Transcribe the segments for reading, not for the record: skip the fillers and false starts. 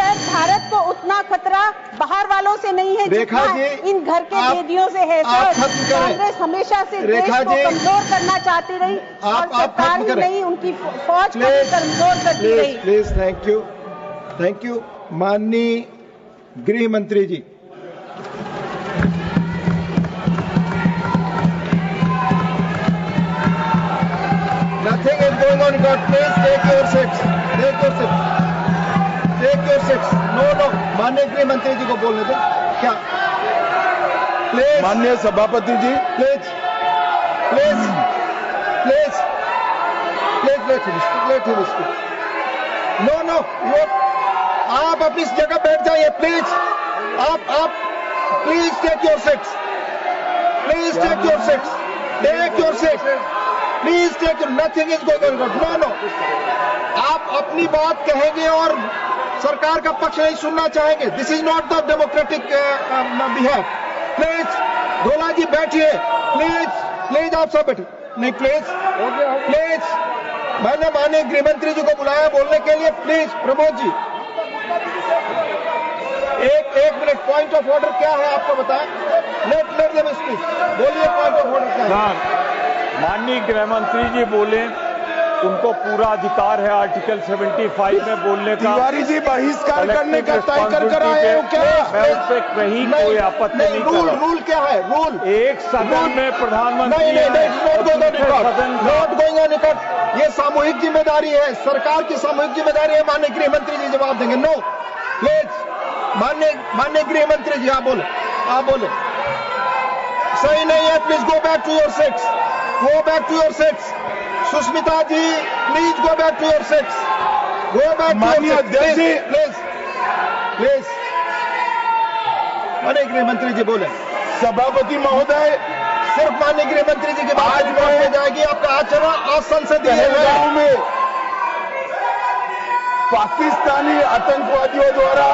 शायद भारत को उतना खतरा बाहर वालों से नहीं है जितना इन घर के कैदियों से है सर। कांग्रेस हमेशा से देश को कमजोर करना चाहती रही और सरकार ही नहीं उनकी फौज को भी कमजोर करती रही। Please, thank you. माननीय गृह मंत्री जी। Nothing is going on in court. Please take your seats. No. माननीय गृह मंत्री जी को बोलने दें। क्या? प्लीज। माननीय सभापति जी, please. Let him speak. No. आप अपनी जगह बैठ जाइए प्लीज। आप please take your seats. Please take your. Nothing is going on. No. आप अपनी बात कहेंगे और सरकार का पक्ष नहीं सुनना चाहेंगे। This is not the democratic behave. Please धोला जी बैठिए। प्लीज आप सब बैठिए। नहीं प्लीज। मैंने माननीय गृह मंत्री जी को बुलाया बोलने के लिए। प्लीज प्रमोद जी एक मिनट। पॉइंट ऑफ ऑर्डर क्या है आपको बताएं। Let them speak. बोलिए पॉइंट ऑफ ऑर्डर क्या है। माननीय गृह मंत्री जी बोले, उनको पूरा अधिकार है आर्टिकल 75 में बोलने का। तिवारी जी बहिष्कार करने का तय कर आए हो क्या? मैं उससे कहीं कोई आपत्ति नहीं कर रहा। रूल क्या है? रूल एक सदन में प्रधानमंत्री नॉट गोइंग ऑन रिकॉर्ड। ये सामूहिक जिम्मेदारी है, सरकार की सामूहिक जिम्मेदारी है। माननीय गृह मंत्री जी जवाब देंगे। No please. माननीय गृह मंत्री जी आप बोले। सही नहीं है। Please go back to your seats. Sushmita ji please go back to your seats. माननीय अध्यक्ष जी प्लीज। माननीय गृह मंत्री जी बोले। सभापति महोदय, सिर्फ माननीय गृह मंत्री जी की बात हो जाएगी। आपका आचरण असंसदीय है। में पाकिस्तानी आतंकवादियों द्वारा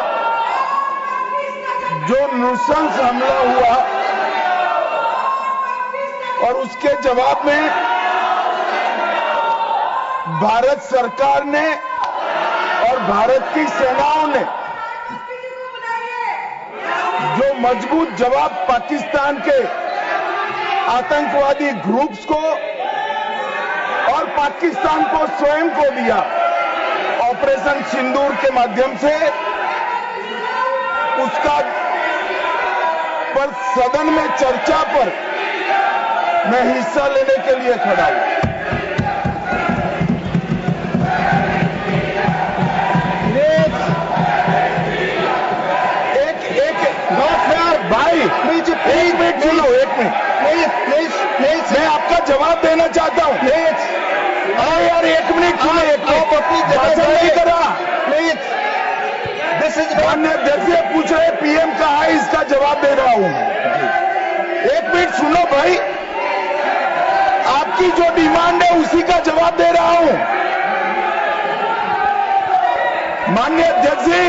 जो नृशंस हमला हुआ और उसके जवाब में भारत सरकार ने और भारत की सेनाओं ने जो मजबूत जवाब पाकिस्तान के आतंकवादी ग्रुप्स को और पाकिस्तान को स्वयं को दिया, ऑपरेशन सिंदूर के माध्यम से, उसका पर सदन में चर्चा पर मैं हिस्सा लेने के लिए खड़ा हूं। भाई एक मिनट सुनो। प्लीज मैं आपका जवाब देना चाहता हूं। अरे यार एक मिनट सुनो। आप अपनी जगह नहीं करा। प्लीज दिस इज माननीय अध्यक्ष पूछ रहे पीएम कहा है, इसका जवाब दे रहा हूं। एक मिनट सुनो भाई, आपकी जो डिमांड है उसी का जवाब दे रहा हूं। माननीय अध्यक्ष जी,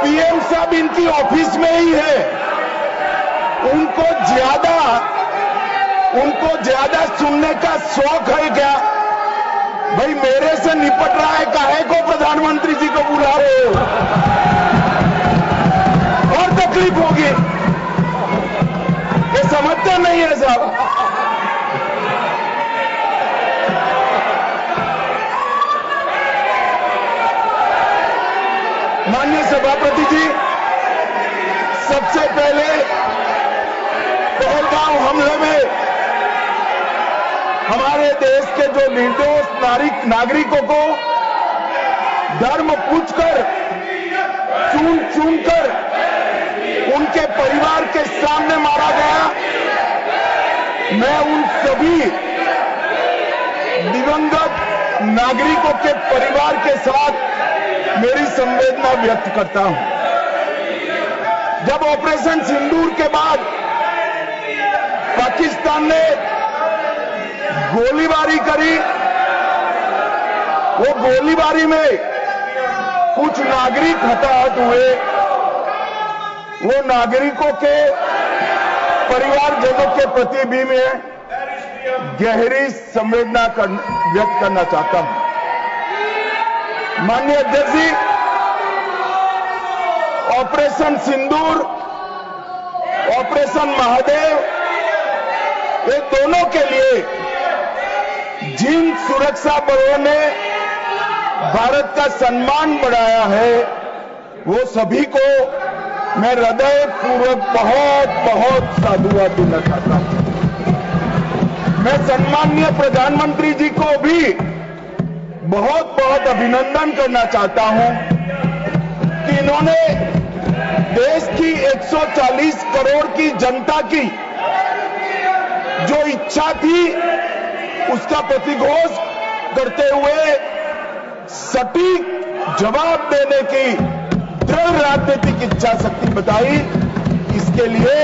पीएम साहब इनकी ऑफिस में ही है। उनको ज्यादा सुनने का शौक है क्या? भाई मेरे से निपट रहा है, काहे को प्रधानमंत्री जी को बुला रहे हो? और तकलीफ होगी। ये समझते नहीं है साहब। माननीय सभापति जी, सबसे पहले पहलगांव हमले में हमारे देश के जो निर्दोष नागरिकों को धर्म पूछकर, चुन कर उनके परिवार के सामने मारा गया। मैं उन सभी दिवंगत नागरिकों के परिवार के साथ मेरी संवेदना व्यक्त करता हूं। जब ऑपरेशन सिंदूर के बाद पाकिस्तान ने गोलीबारी करी, वो गोलीबारी में कुछ नागरिक हताहत हुए। वो नागरिकों के परिवारजनों के प्रति भी मैं गहरी संवेदना व्यक्त करना चाहता हूं। माननीय अध्यक्ष जी, ऑपरेशन सिंदूर, ऑपरेशन महादेव, ये दोनों के लिए जिन सुरक्षा बलों ने भारत का सम्मान बढ़ाया है, वो सभी को मैं हृदय पूर्वक बहुत बहुत साधुवाद देना चाहता हूं। मैं सम्माननीय प्रधानमंत्री जी को भी बहुत बहुत अभिनंदन करना चाहता हूं कि इन्होंने देश की 140 करोड़ की जनता की जो इच्छा थी, उसका प्रतिघोष करते हुए सटीक जवाब देने की दृढ़ राजनीतिक इच्छा शक्ति बताई। इसके लिए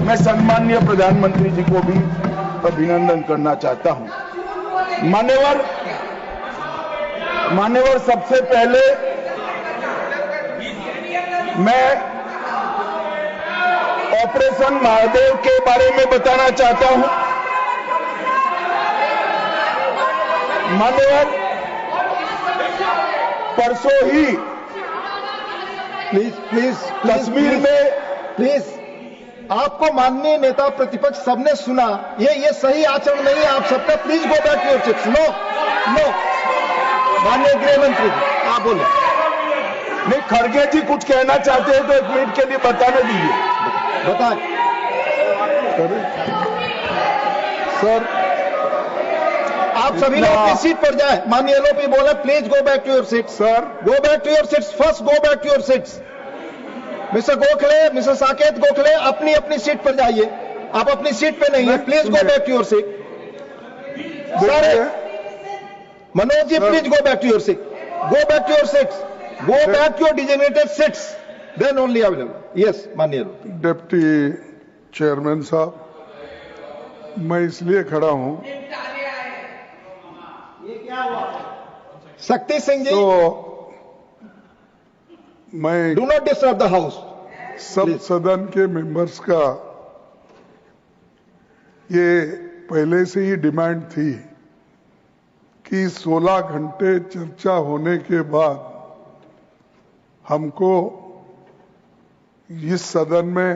मैं सम्माननीय प्रधानमंत्री जी को भी अभिनंदन करना चाहता हूं। मान्यवर, सबसे पहले मैं ऑपरेशन महादेव के बारे में बताना चाहता हूं। मान्यवर, परसों ही प्लीज कश्मीर में प्लीज आपको माननीय नेता प्रतिपक्ष सबने सुना, ये सही आचरण नहीं है आप सबका। Please go back to your seats. No माननीय गृह मंत्री जी आप बोले। नहीं, खड़गे जी कुछ कहना चाहते हैं तो 1 मिनट के लिए बताने दीजिए। बताएं सर। आप सभी लोग अपनी सीट पर जाएं। माननीय एलओपी बोले please go back to your seat. Sir, go back to your seats. First go back to your seats. Mister Gokhale, mister Saket Gokhale, अपनी अपनी सीट पर जाइए। आप अपनी सीट पे नहीं है, please go back to your seat. Sir Manoj ji, please go back to your seat. Go back to your seats. Go back to your designated seats, then only available. Yes माननीय डिप्टी चेयरमैन साहब, मैं इसलिए खड़ा हूं, शक्ति सिंह जी, तो मैं do not disturb the house. सब सदन के मेंबर्स का ये पहले से ही डिमांड थी कि 16 घंटे चर्चा होने के बाद हमको इस सदन में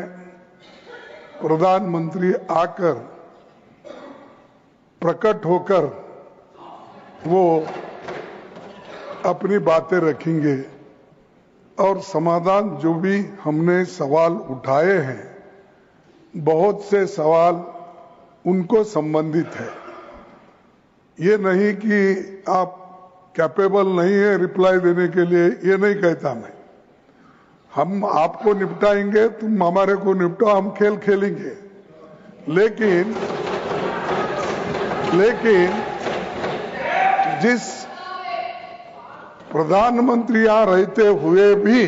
प्रधानमंत्री आकर प्रकट होकर वो अपनी बातें रखेंगे और समाधान जो भी हमने सवाल उठाए हैं, बहुत से सवाल उनको संबंधित है। ये नहीं कि आप कैपेबल नहीं है रिप्लाई देने के लिए, ये नहीं कहता मैं। हम आपको निपटाएंगे, तुम हमारे को निपटाओ, हम खेल खेलेंगे। लेकिन जिस प्रधानमंत्री यहां रहते हुए भी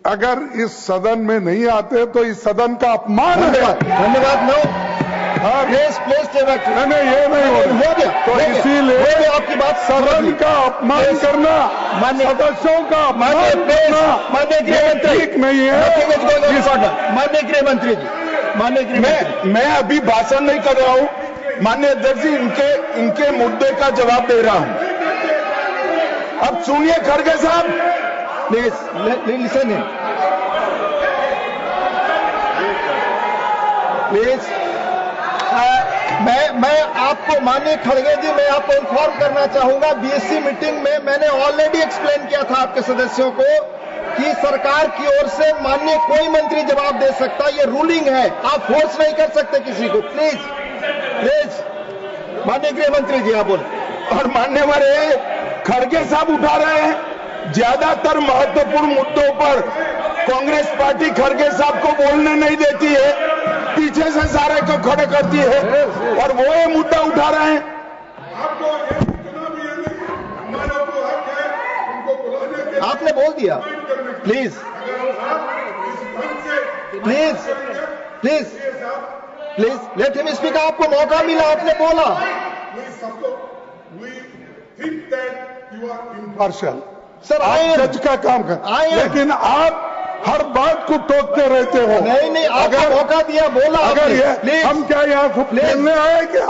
अगर इस सदन में नहीं आते तो इस सदन का अपमान है। धन्यवाद। नो प्लीज नहीं, ये नहीं हो गया। तो इसीलिए आपकी बात सदन का अपमान करना, सदस्यों का अपमान करना ठीक नहीं है। माननीय गृह मंत्री जी, मैं अभी भाषण नहीं कर रहा हूं। माननीय अध्यक्ष जी, इनके मुद्दे का जवाब दे रहा हूं। अब सुनिए खड़गे साहब, प्लीज लिसन इन प्लीज। मैं आपको माननीय खड़गे जी, मैं आपको इन्फॉर्म करना चाहूंगा, बीएससी मीटिंग में मैंने ऑलरेडी एक्सप्लेन किया था आपके सदस्यों को कि सरकार की ओर से माननीय कोई मंत्री जवाब दे सकता, ये रूलिंग है, आप फोर्स नहीं कर सकते किसी को। प्लीज माननीय गृह मंत्री जी आप बोले। और मान्यवर खड़गे साहब उठा रहे हैं, ज्यादातर महत्वपूर्ण मुद्दों पर कांग्रेस पार्टी खड़गे साहब को बोलने नहीं देती है, पीछे से सारे को खड़े करती है और वो ये मुद्दा उठा रहे हैं। आपने बोल दिया। Please let him speak. आपको मौका मिला, आपने बोला। पार्शल सर, आप जज का काम कर, लेकिन आप हर बात को टोकते रहते हो। नहीं, आपको मौका दिया, बोला। अगर ये हम क्या यहाँ खेलने आए क्या?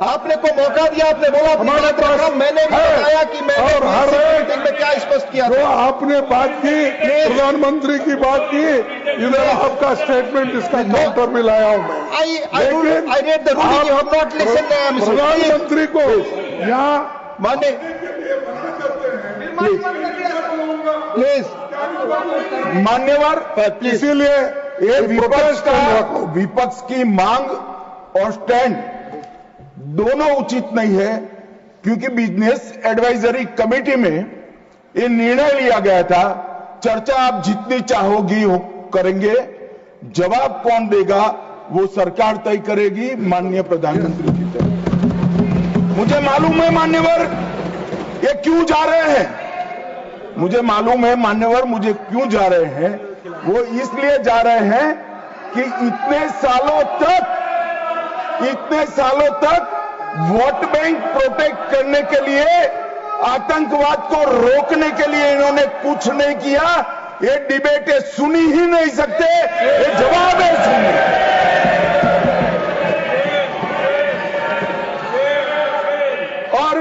आपने को मौका दिया, आपने बोला हमारे पास मैंने भी बताया कि मैंने मीटिंग में क्या स्पष्ट किया जो आपने बात की, प्रधानमंत्री की बात की, इधर आपका स्टेटमेंट इसका काउंटर में लाया हूं मैं। प्रधानमंत्री को यहाँ माने प्लीज मान्यवर, इसीलिए ये विपक्ष की मांग और स्टैंड दोनों उचित नहीं है, क्योंकि बिजनेस एडवाइजरी कमेटी में ये निर्णय लिया गया था, चर्चा आप जितनी चाहोगी करेंगे, जवाब कौन देगा वो सरकार तय करेगी माननीय प्रधानमंत्री की तरफ। मुझे मालूम है मान्यवर ये क्यों जा रहे हैं, मुझे मालूम है मान्यवर मुझे क्यों जा रहे हैं। वो इसलिए जा रहे हैं कि इतने सालों तक वोट बैंक प्रोटेक्ट करने के लिए, आतंकवाद को रोकने के लिए इन्होंने कुछ नहीं किया। ये डिबेटें सुनी ही नहीं सकते, ये जवाब है सुनिए। और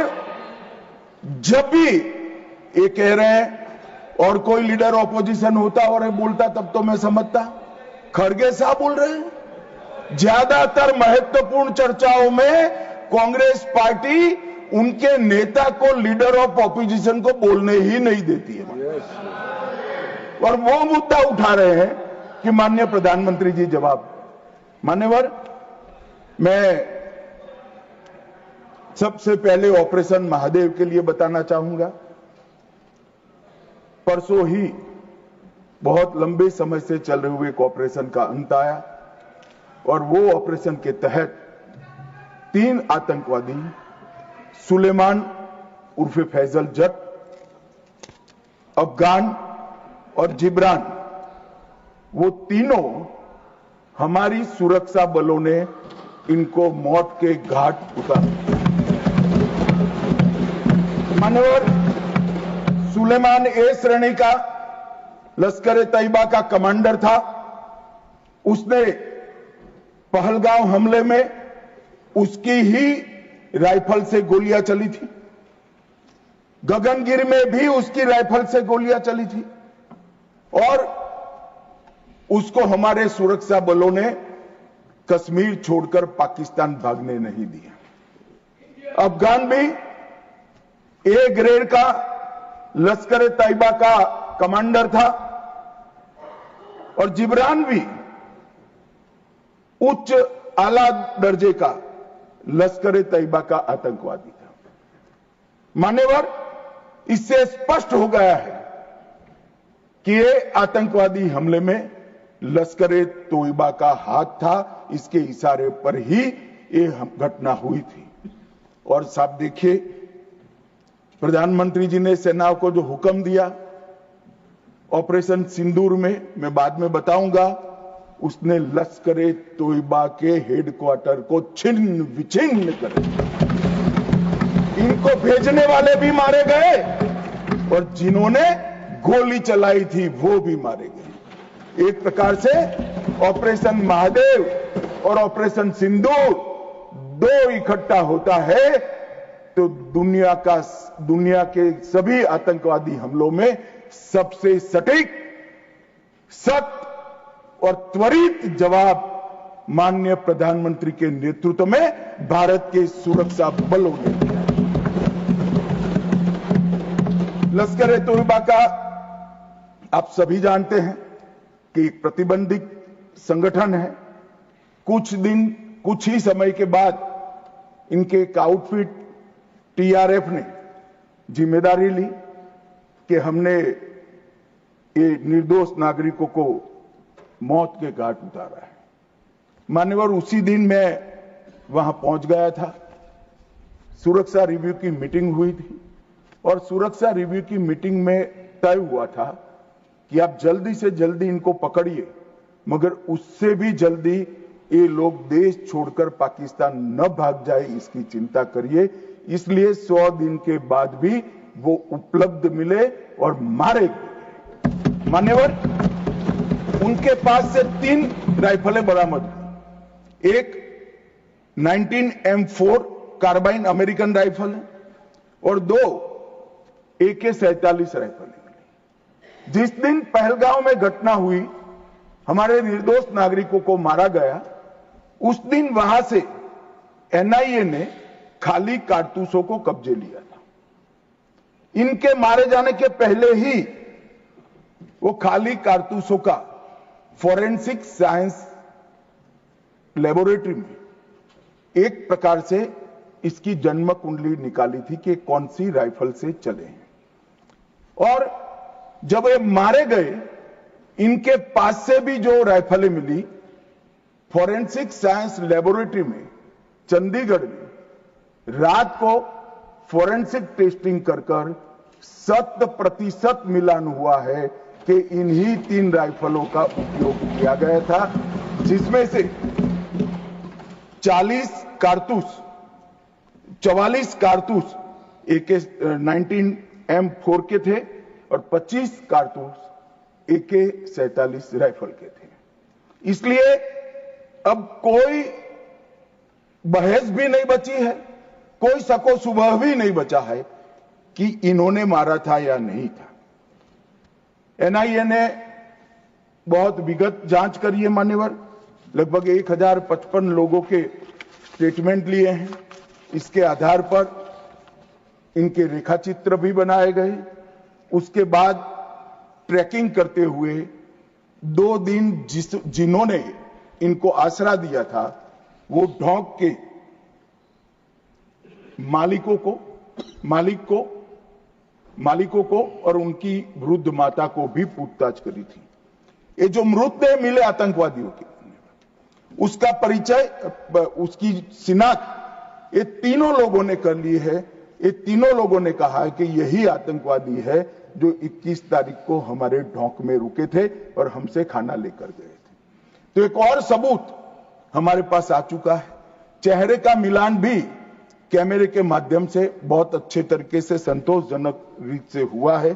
जब भी ये कह रहे हैं और कोई लीडर ऑपोजिशन होता और बोलता तब तो मैं समझता, खड़गे साहब बोल रहे हैं। ज्यादातर महत्वपूर्ण चर्चाओं में कांग्रेस पार्टी उनके नेता को, लीडर ऑफ ऑपोजिशन को बोलने ही नहीं देती है, और वो मुद्दा उठा रहे हैं कि माननीय प्रधानमंत्री जी जवाब। मान्यवर, मैं सबसे पहले ऑपरेशन महादेव के लिए बताना चाहूंगा। परसों ही बहुत लंबे समय से चल रहे हुए एक ऑपरेशन का अंत आया, और वो ऑपरेशन के तहत 3 आतंकवादी, सुलेमान उर्फे फैजल जट, अफगान और जिब्रान, वो तीनों हमारी सुरक्षा बलों ने इनको मौत के घाट उतारा। मान्यवर, सुलेमान ए श्रेणी का लश्कर तैयबा का कमांडर था। उसने पहलगांव हमले में उसकी ही राइफल से गोलियां चली थी, गगनगिरी में भी उसकी राइफल से गोलियां चली थी, और उसको हमारे सुरक्षा बलों ने कश्मीर छोड़कर पाकिस्तान भागने नहीं दिया। अफगान भी ए ग्रेड का लश्कर तैयबा का कमांडर था, और जिब्रान भी उच्च आला दर्जे का लश्कर तैयबा का आतंकवादी था। मान्यवर, इससे स्पष्ट हो गया है कि ये आतंकवादी हमले में लश्कर तैयबा का हाथ था, इसके इशारे पर ही ये घटना हुई थी। और साहब देखिए, प्रधानमंत्री जी ने सेना को जो हुक्म दिया ऑपरेशन सिंदूर में, मैं बाद में बताऊंगा, उसने लश्कर तैयबा के हेडक्वार्टर को छिन्न विछिन्न कर दिया। इनको भेजने वाले भी मारे गए, और जिन्होंने गोली चलाई थी वो भी मारे गए। एक प्रकार से ऑपरेशन महादेव और ऑपरेशन सिंदूर दो इकट्ठा होता है तो दुनिया के सभी आतंकवादी हमलों में सबसे सटीक, सख्त और त्वरित जवाब माननीय प्रधानमंत्री के नेतृत्व में भारत के सुरक्षा बलों ने दिया। लश्कर तैयबा का आप सभी जानते हैं कि एक प्रतिबंधित संगठन है। कुछ ही समय के बाद इनके एक आउटफिट टीआरएफ ने जिम्मेदारी ली कि हमने ये निर्दोष नागरिकों को मौत के घाट उतारा है। मान्यवर, उसी दिन मैं वहां पहुंच गया था। सुरक्षा रिव्यू की मीटिंग हुई थी, और सुरक्षा रिव्यू की मीटिंग में तय हुआ था कि आप जल्दी से जल्दी इनको पकड़िए, मगर उससे भी जल्दी ये लोग देश छोड़कर पाकिस्तान न भाग जाए इसकी चिंता करिए। इसलिए 100 दिन के बाद भी वो उपलब्ध मिले और मारे गए। मान्यवर, उनके पास से 3 राइफलें बरामद हुई। एक 19 M4 कार्बाइन अमेरिकन राइफल है और 2 AK-47 राइफल है। जिस दिन पहलगांव में घटना हुई, हमारे निर्दोष नागरिकों को मारा गया, उस दिन वहां से NIA ने खाली कारतूसों को कब्जे लिया था। इनके मारे जाने के पहले ही वो खाली कारतूसों का फॉरेंसिक साइंस लेबोरेटरी में एक प्रकार से इसकी जन्म कुंडली निकाली थी कि कौन सी राइफल से चले हैं। और जब ये मारे गए, इनके पास से भी जो राइफलें मिली, फॉरेंसिक साइंस लेबोरेटरी में चंडीगढ़ में रात को फॉरेंसिक टेस्टिंग कर 100% मिलान हुआ है कि इन्हीं 3 राइफलों का उपयोग किया गया था, जिसमें से 44 कारतूस AK-19M4 के थे और 25 कारतूस AK-47 राइफल के थे। इसलिए अब कोई बहस भी नहीं बची है, कोई शको शुबह भी नहीं बचा है कि इन्होंने मारा था या नहीं था। NIA ने बहुत विगत जांच करी है मान्यवर, लगभग 1055 लोगों के स्टेटमेंट लिए हैं। इसके आधार पर इनके रेखाचित्र भी बनाए गए। उसके बाद ट्रैकिंग करते हुए 2 दिन जिन्होंने इनको आसरा दिया था, वो ढोंक के मालिकों को और उनकी वृद्ध माता को भी पूछताछ करी थी। ये जो मृतदेह मिले आतंकवादियों के, उसका परिचय, उसकी शिनाख्त ये तीनों लोगों ने कर ली है। ये तीनों लोगों ने कहा है कि यही आतंकवादी है जो 21 तारीख को हमारे ढोंक में रुके थे और हमसे खाना लेकर गए थे। तो एक और सबूत हमारे पास आ चुका है। चेहरे का मिलान भी कैमरे के माध्यम से बहुत अच्छे तरीके से संतोषजनक रीत से हुआ है।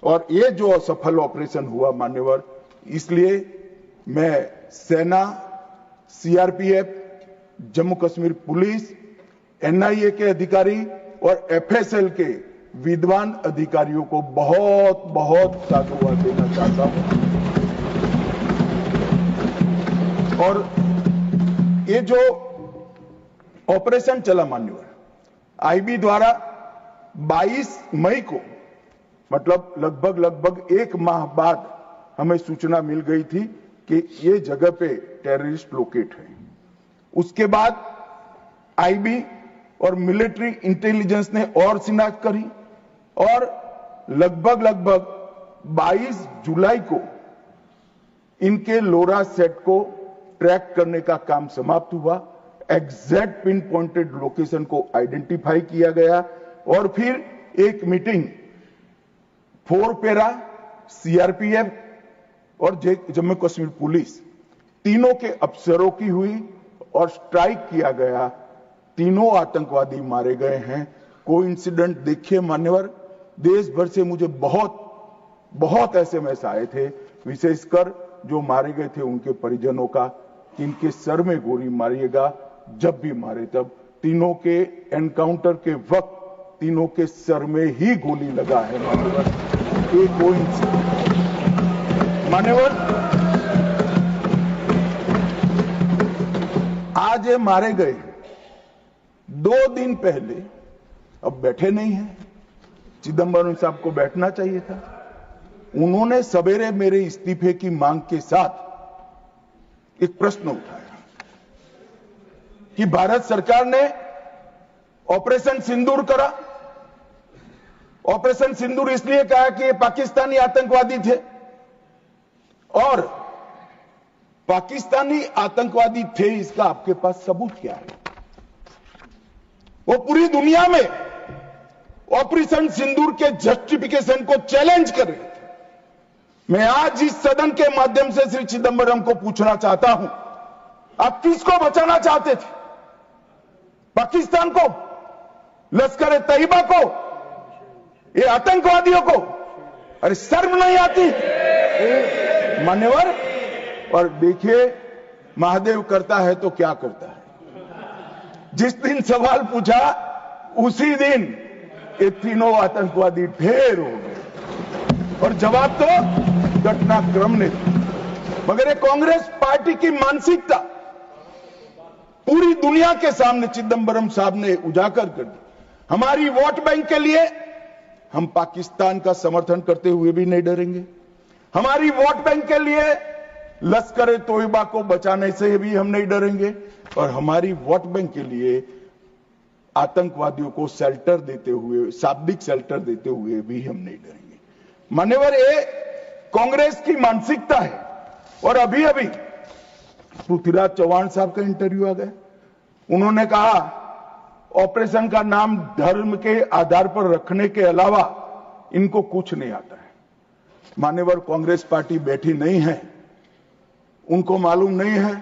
और ये जो असफल ऑपरेशन हुआ मान्यवर, इसलिए मैं सेना, CRPF, Jammu Kashmir police, NIA के अधिकारी और FSL के विद्वान अधिकारियों को बहुत बहुत साधुवाद देना चाहता हूं। और ये जो ऑपरेशन चला मान्यवर, IB द्वारा 22 मई को, मतलब लगभग 1 माह बाद हमें सूचना मिल गई थी कि ये जगह पे टेररिस्ट लोकेट है। उसके बाद IB और मिलिट्री इंटेलिजेंस ने और शिनाख्त करी और लगभग 22 जुलाई को इनके लोरा सेट को ट्रैक करने का काम समाप्त हुआ। एग्जैक्ट पिन पॉइंटेड लोकेशन को आइडेंटिफाई किया गया और फिर एक मीटिंग 4 पैरा, CRPF और जम्मू कश्मीर पुलिस तीनों के अफसरों की हुई और स्ट्राइक किया गया। तीनों आतंकवादी मारे गए हैं। कोइंसिडेंट देखिए मान्यवर, देश भर से मुझे बहुत SMS आए थे, विशेषकर जो मारे गए थे उनके परिजनों का, इनके सर में गोली मारिएगा, जब भी मारे तब। तीनों के एनकाउंटर के वक्त तीनों के सर में ही गोली लगा है मान्यवर। ये कोइंसिडेंट मान्यवर, आज ये मारे गए 2 दिन पहले, अब बैठे नहीं हैं, चिदंबरम साहब को बैठना चाहिए था। उन्होंने सवेरे मेरे इस्तीफे की मांग के साथ एक प्रश्न उठाया कि भारत सरकार ने ऑपरेशन सिंदूर करा। ऑपरेशन सिंदूर इसलिए कहा कि ये पाकिस्तानी आतंकवादी थे और पाकिस्तानी आतंकवादी थे, इसका आपके पास सबूत क्या है? वो पूरी दुनिया में ऑपरेशन सिंदूर के जस्टिफिकेशन को चैलेंज कर रहे थे। मैं आज इस सदन के माध्यम से श्री चिदंबरम को पूछना चाहता हूं, आप किसको बचाना चाहते थे? पाकिस्तान को, लश्कर तैयबा को, ये आतंकवादियों को? अरे शर्म नहीं आती मान्यवर? और देखिए महादेव करता है तो क्या करता है। जिस दिन सवाल पूछा उसी दिन ये तीनों आतंकवादी ढेर हो गए और जवाब तो घटनाक्रम ने दिया। मगर ये कांग्रेस पार्टी की मानसिकता पूरी दुनिया के सामने चिदंबरम साहब ने उजागर कर दी। हमारी वोट बैंक के लिए हम पाकिस्तान का समर्थन करते हुए भी नहीं डरेंगे। हमारी वोट बैंक के लिए लश्कर तोयबा को बचाने से भी हम नहीं डरेंगे और हमारी वोट बैंक के लिए आतंकवादियों को शेल्टर देते हुए, शाब्दिक शेल्टर देते हुए भी हम नहीं डरेंगे। मान्यवर, ये कांग्रेस की मानसिकता है। और अभी अभी पृथ्वीराज चौहान साहब का इंटरव्यू आ गया। उन्होंने कहा ऑपरेशन का नाम धर्म के आधार पर रखने के अलावा इनको कुछ नहीं आता है। मान्यवर, कांग्रेस पार्टी बैठी नहीं है, उनको मालूम नहीं है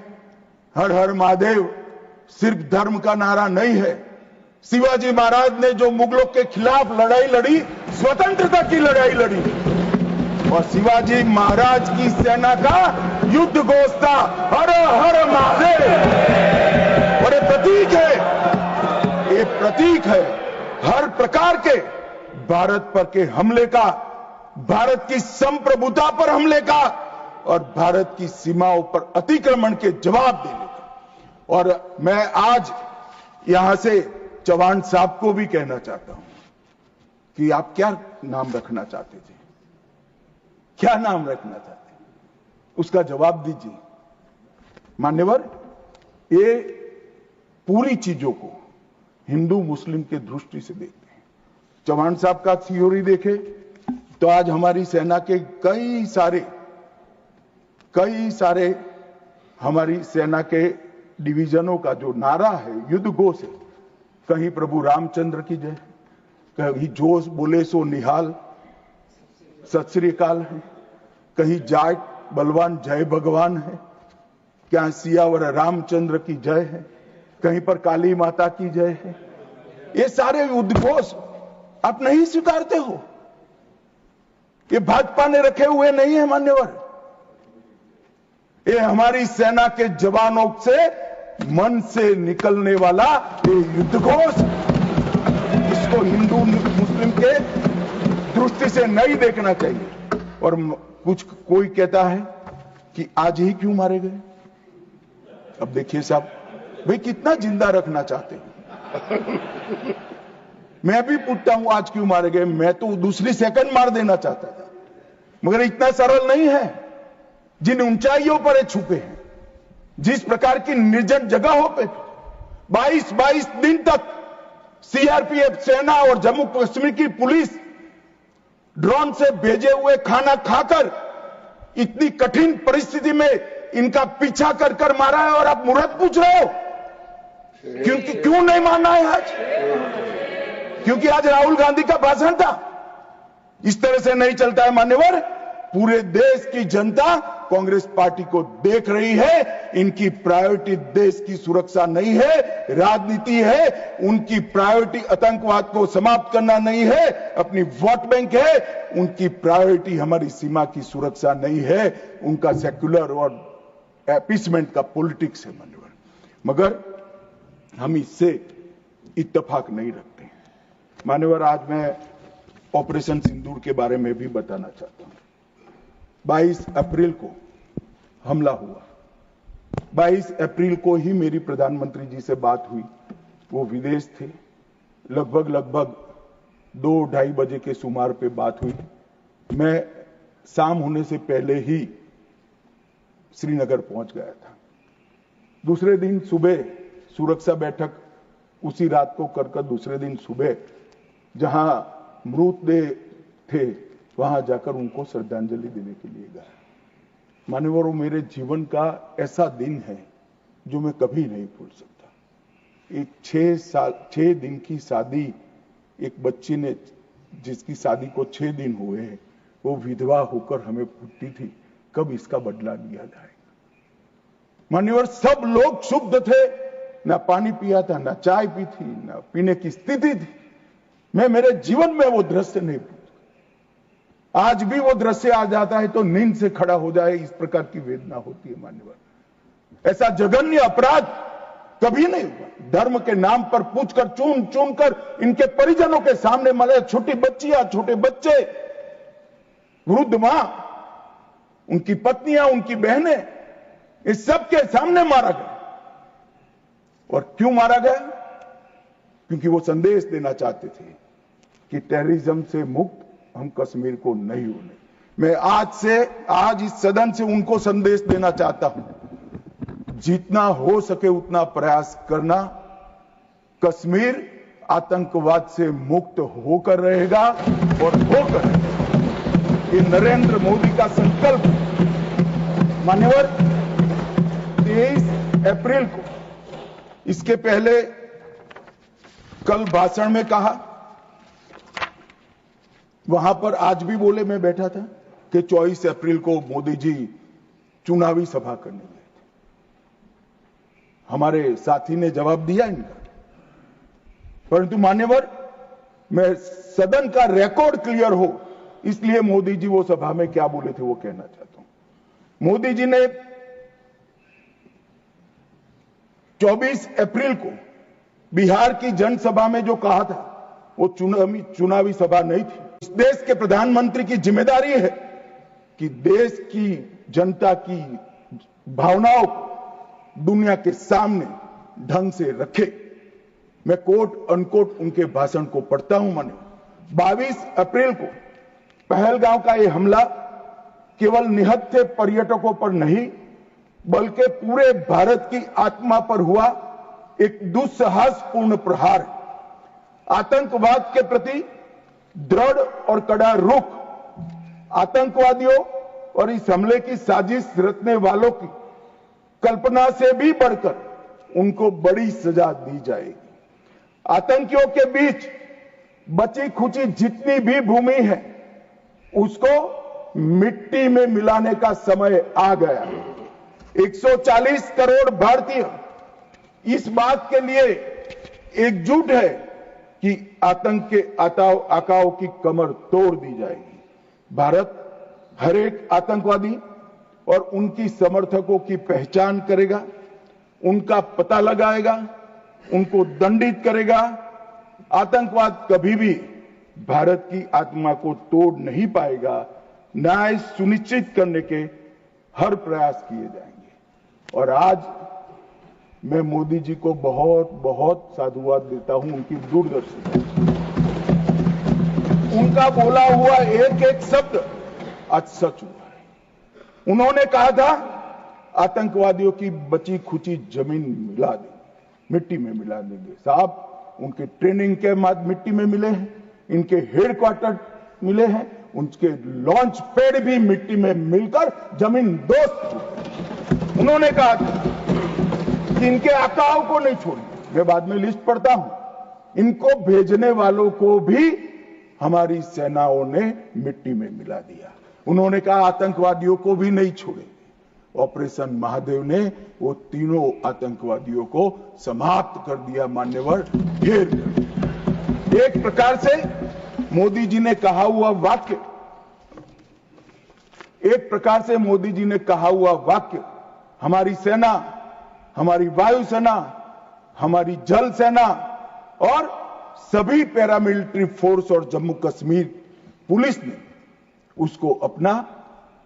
हर हर महादेव सिर्फ धर्म का नारा नहीं है। शिवाजी महाराज ने जो मुगलों के खिलाफ लड़ाई लड़ी, स्वतंत्रता की लड़ाई लड़ी और शिवाजी महाराज की सेना का युद्ध घोष था हर हर महादेव। और ये प्रतीक है, ये प्रतीक है हर प्रकार के भारत पर के हमले का, भारत की संप्रभुता पर हमले का और भारत की सीमाओं पर अतिक्रमण के जवाब देने का। और मैं आज यहां से चौहान साहब को भी कहना चाहता हूं कि आप क्या नाम रखना चाहते थे, क्या नाम रखना चाहते, उसका जवाब दीजिए। मान्यवर, ये पूरी चीजों को हिंदू मुस्लिम के दृष्टि से देखते हैं। चौहान साहब का थ्योरी देखे तो आज हमारी सेना के कई सारे हमारी सेना के डिवीजनों का जो नारा है, युद्ध घोष है, कहीं प्रभु रामचंद्र की जय, कहीं जोश बोले सो निहाल सत श्री अकाल है, कहीं जाट बलवान जय भगवान है, क्या सियावर रामचंद्र की जय है, कहीं पर काली माता की जय है। ये सारे उद्घोष आप नहीं स्वीकारते हो, ये भाजपा ने रखे हुए नहीं है मान्यवर। ये हमारी सेना के जवानों से मन से निकलने वाला ये युद्ध घोष, इसको हिंदू मुस्लिम के दृष्टि से नहीं देखना चाहिए। और कोई कहता है कि आज ही क्यों मारे गए। अब देखिए साहब, भाई कितना जिंदा रखना चाहते हैं। मैं भी पूछता हूं आज क्यों मारे गए, मैं तो दूसरी सेकंड मार देना चाहता था, मगर इतना सरल नहीं है। जिन ऊंचाइयों पर ये छुपे हैं, जिस प्रकार की निर्जन जगहों पे 22 दिन तक सीआरपीएफ सेना और जम्मू कश्मीर की पुलिस ड्रोन से भेजे हुए खाना खाकर इतनी कठिन परिस्थिति में इनका पीछा कर कर मारा है और आप मुहूर्त पूछ रहे हो क्योंकि क्यों नहीं मानना है आज? क्योंकि आज राहुल गांधी का भाषण था। इस तरह से नहीं चलता है मान्यवर। पूरे देश की जनता कांग्रेस पार्टी को देख रही है। इनकी प्रायोरिटी देश की सुरक्षा नहीं है, राजनीति है। उनकी प्रायोरिटी आतंकवाद को समाप्त करना नहीं है, अपनी वोट बैंक है। उनकी प्रायोरिटी हमारी सीमा की सुरक्षा नहीं है, उनका सेक्युलर और अपीसमेंट का पॉलिटिक्स है मान्यवर। मगर हम इससे इत्तेफाक नहीं रखते हैं मान्यवर। आज मैं ऑपरेशन सिंदूर के बारे में भी बताना चाहता हूं। 22 अप्रैल को हमला हुआ। 22 अप्रैल को ही मेरी प्रधानमंत्री जी से बात हुई। वो विदेश थे। लगभग 2-2:30 बजे के सुमार पे बात हुई। मैं शाम होने से पहले ही श्रीनगर पहुंच गया था। दूसरे दिन सुबह सुरक्षा बैठक उसी रात को कर दूसरे दिन सुबह जहां मृतदेह थे वहां जाकर उनको श्रद्धांजलि देने के लिए गया। मान्यवर, वो मेरे जीवन का ऐसा दिन है जो मैं कभी नहीं भूल सकता। एक 6 दिन की शादी, एक बच्ची ने जिसकी शादी को 6 दिन हुए हैं, वो विधवा होकर हमें पूछती थी कब इसका बदला लिया जाएगा। मान्यवर, सब लोग शुद्ध थे, ना पानी पिया था, ना चाय पी थी, ना पीने की स्थिति थी। मैं मेरे जीवन में वो दृश्य नहीं भूल। आज भी वो दृश्य आ जाता है तो नींद से खड़ा हो जाए, इस प्रकार की वेदना होती है मान्यवर। ऐसा जघन्य अपराध कभी नहीं हुआ। धर्म के नाम पर पूछकर चुन चुन कर इनके परिजनों के सामने मरे, छोटी बच्चियां, छोटे बच्चे, वृद्ध मां, उनकी पत्नियां, उनकी बहनें, इस सब के सामने मारा गया। और क्यों मारा गया? क्योंकि वो संदेश देना चाहते थे कि टेररिज्म से मुक्त हम कश्मीर को नहीं होने। मैं आज इस सदन से उनको संदेश देना चाहता हूं, जितना हो सके उतना प्रयास करना। कश्मीर आतंकवाद से मुक्त होकर रहेगा और होकर रहेगा। ये नरेंद्र मोदी का संकल्प। मान्यवर, 23 अप्रैल को, इसके पहले कल भाषण में कहा, वहां पर आज भी बोले, मैं बैठा था, कि 24 अप्रैल को मोदी जी चुनावी सभा करने गए थे। हमारे साथी ने जवाब दिया इनका, परंतु मान्यवर, मैं सदन का रिकॉर्ड क्लियर हो इसलिए मोदी जी वो सभा में क्या बोले थे वो कहना चाहता हूं। मोदी जी ने 24 अप्रैल को बिहार की जनसभा में जो कहा था वो चुनावी सभा नहीं थी। इस देश के प्रधानमंत्री की जिम्मेदारी है कि देश की जनता की भावनाओं को दुनिया के सामने ढंग से रखे। मैं कोट अनकोट उनके भाषण को पढ़ता हूं। माने 22 अप्रैल को पहलगांव का यह हमला केवल निहत्थे पर्यटकों पर नहीं बल्कि पूरे भारत की आत्मा पर हुआ एक दुस्साहसपूर्ण प्रहार। आतंकवाद के प्रति दृढ़ और कड़ा रुख, आतंकवादियों और इस हमले की साजिश रचने वालों की कल्पना से भी बढ़कर उनको बड़ी सजा दी जाएगी। आतंकियों के बीच बची खुची जितनी भी भूमि है उसको मिट्टी में मिलाने का समय आ गया। 140 करोड़ भारतीय इस बात के लिए एकजुट है कि आतंक के आकाओं की कमर तोड़ दी जाएगी। भारत हर एक आतंकवादी और उनकी समर्थकों की पहचान करेगा, उनका पता लगाएगा, उनको दंडित करेगा। आतंकवाद कभी भी भारत की आत्मा को तोड़ नहीं पाएगा। न्याय सुनिश्चित करने के हर प्रयास किए जाएंगे। और आज मैं मोदी जी को बहुत बहुत साधुवाद देता हूं उनकी दूरदर्शी। उनका बोला हुआ एक एक शब्द आज सच हुआ है। उन्होंने कहा था आतंकवादियों की बची खुची जमीन मिला देंगे, मिट्टी में मिला देंगे। साहब, उनके ट्रेनिंग के बाद मिट्टी में मिले हैं, इनके हेडक्वार्टर मिले हैं, उनके लॉन्च पैड भी मिट्टी में मिलकर जमीन दोस्त। उन्होंने कहा कि इनके आकाओं को नहीं छोड़ेंगे। मैं बाद में लिस्ट पढ़ता हूं। इनको भेजने वालों को भी हमारी सेनाओं ने मिट्टी में मिला दिया। उन्होंने कहा आतंकवादियों को भी नहीं छोड़ेंगे। ऑपरेशन महादेव ने वो तीनों आतंकवादियों को समाप्त कर दिया। मान्यवर, घेर दिया। एक प्रकार से मोदी जी ने कहा हुआ वाक्य, हमारी सेना, हमारी वायुसेना, हमारी जल सेना और सभी पैरामिलिट्री फोर्स और जम्मू कश्मीर पुलिस ने उसको अपना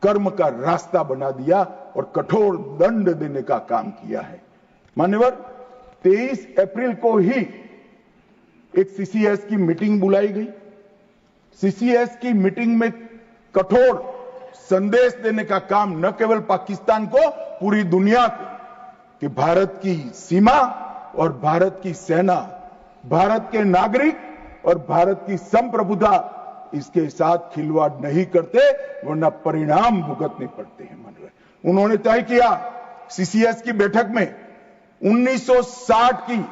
कर्म का रास्ता बना दिया और कठोर दंड देने का काम किया है। मान्यवर, 23 अप्रैल को ही एक सीसीएस की मीटिंग बुलाई गई। सीसीएस की मीटिंग में कठोर संदेश देने का काम न केवल पाकिस्तान को, पूरी दुनिया को, कि भारत की सीमा और भारत की सेना, भारत के नागरिक और भारत की संप्रभुता इसके साथ खिलवाड़ नहीं करते, वरना परिणाम भुगतने पड़ते हैं। उन्होंने तय किया सीसीएस की बैठक में 1960 की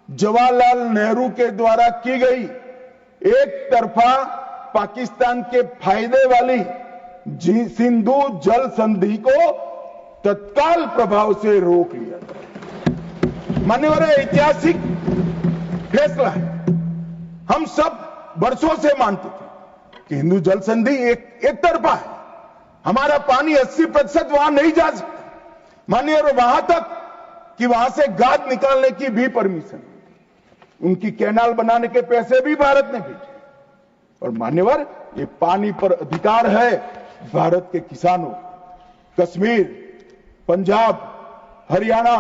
जवाहरलाल नेहरू के द्वारा की गई एक तरफा पाकिस्तान के फायदे वाली सिंधु जल संधि को तत्काल प्रभाव से रोक लिया जाए। मान्यवर, ऐतिहासिक फैसला है। हम सब वर्षों से मानते थे कि हिंदू जल संधि एक तरफा है, हमारा पानी 80% वहां नहीं जा सकता। मान्यवर, वहां तक कि वहां से गाद निकालने की भी परमिशन, उनकी कैनाल बनाने के पैसे भी भारत ने भेजे। और मान्यवर, ये पानी पर अधिकार है भारत के किसानों। कश्मीर, पंजाब, हरियाणा,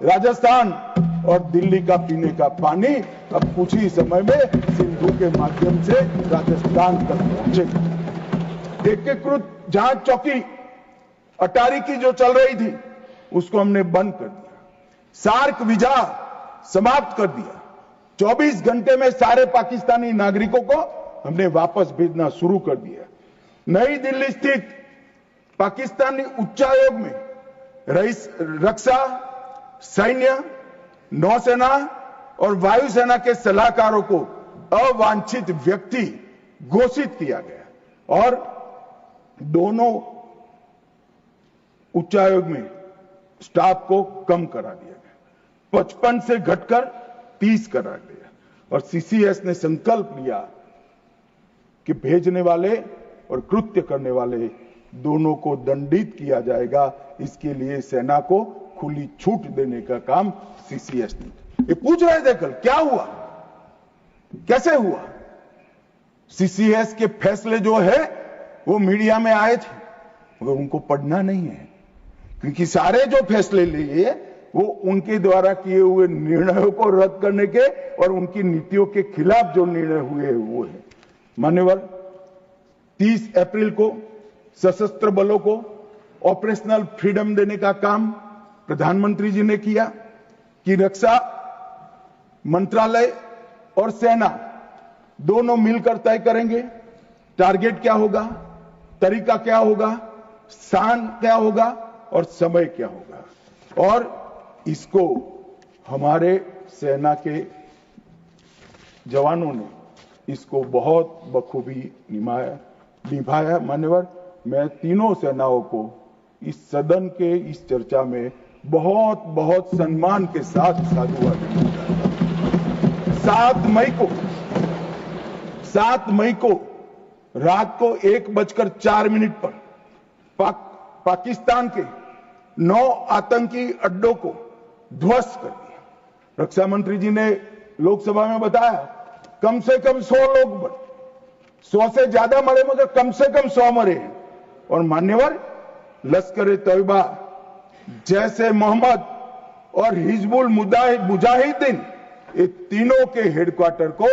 राजस्थान और दिल्ली का पीने का पानी अब कुछ ही समय में सिंधु के माध्यम से राजस्थान तक पहुंचेगा। एकीकृत जांच चौकी अटारी की जो चल रही थी उसको हमने बंद कर दिया। सार्क वीजा समाप्त कर दिया। 24 घंटे में सारे पाकिस्तानी नागरिकों को हमने वापस भेजना शुरू कर दिया। नई दिल्ली स्थित पाकिस्तानी उच्चायोग में रक्षा, सैन्य, नौसेना और वायुसेना के सलाहकारों को अवांछित व्यक्ति घोषित किया गया और दोनों उच्चायोग में स्टाफ को कम करा दिया गया। 55 से घटकर 30 करा दिया और सीसीएस ने संकल्प लिया कि भेजने वाले और कृत्य करने वाले दोनों को दंडित किया जाएगा। इसके लिए सेना को खुली छूट देने का काम सीसीएस ने। ये पूछ रहे थे कल क्या हुआ, कैसे हुआ। सीसीएस के फैसले जो है वो मीडिया में आए थे मगर उनको पढ़ना नहीं है, क्योंकि सारे जो फैसले लिए वो उनके द्वारा किए हुए निर्णयों को रद्द करने के और उनकी नीतियों के खिलाफ जो निर्णय हुए वो है। मान्यवर, 30 अप्रैल को सशस्त्र बलों को ऑपरेशनल फ्रीडम देने का काम प्रधानमंत्री जी ने किया कि रक्षा मंत्रालय और सेना दोनों मिलकर तय करेंगे टारगेट क्या होगा, तरीका क्या होगा, स्थान क्या होगा और समय क्या होगा। और इसको हमारे सेना के जवानों ने इसको बहुत बखूबी निभाया। मान्यवर, मैं तीनों सेनाओं को इस सदन के इस चर्चा में बहुत बहुत सम्मान के साथ साधुवाद देना चाहता हूं। 7 मई को रात को 1:04 पर पाकिस्तान के 9 आतंकी अड्डों को ध्वस्त कर दिया। रक्षा मंत्री जी ने लोकसभा में बताया कम से कम 100 लोग मरे, 100 से ज्यादा मरे मगर कम से कम 100 मरे हैं। और मान्यवर, लश्कर तैयबा, जैसे मोहम्मद और हिजबुल मुजाहिदीन, ये तीनों के हेडक्वार्टर को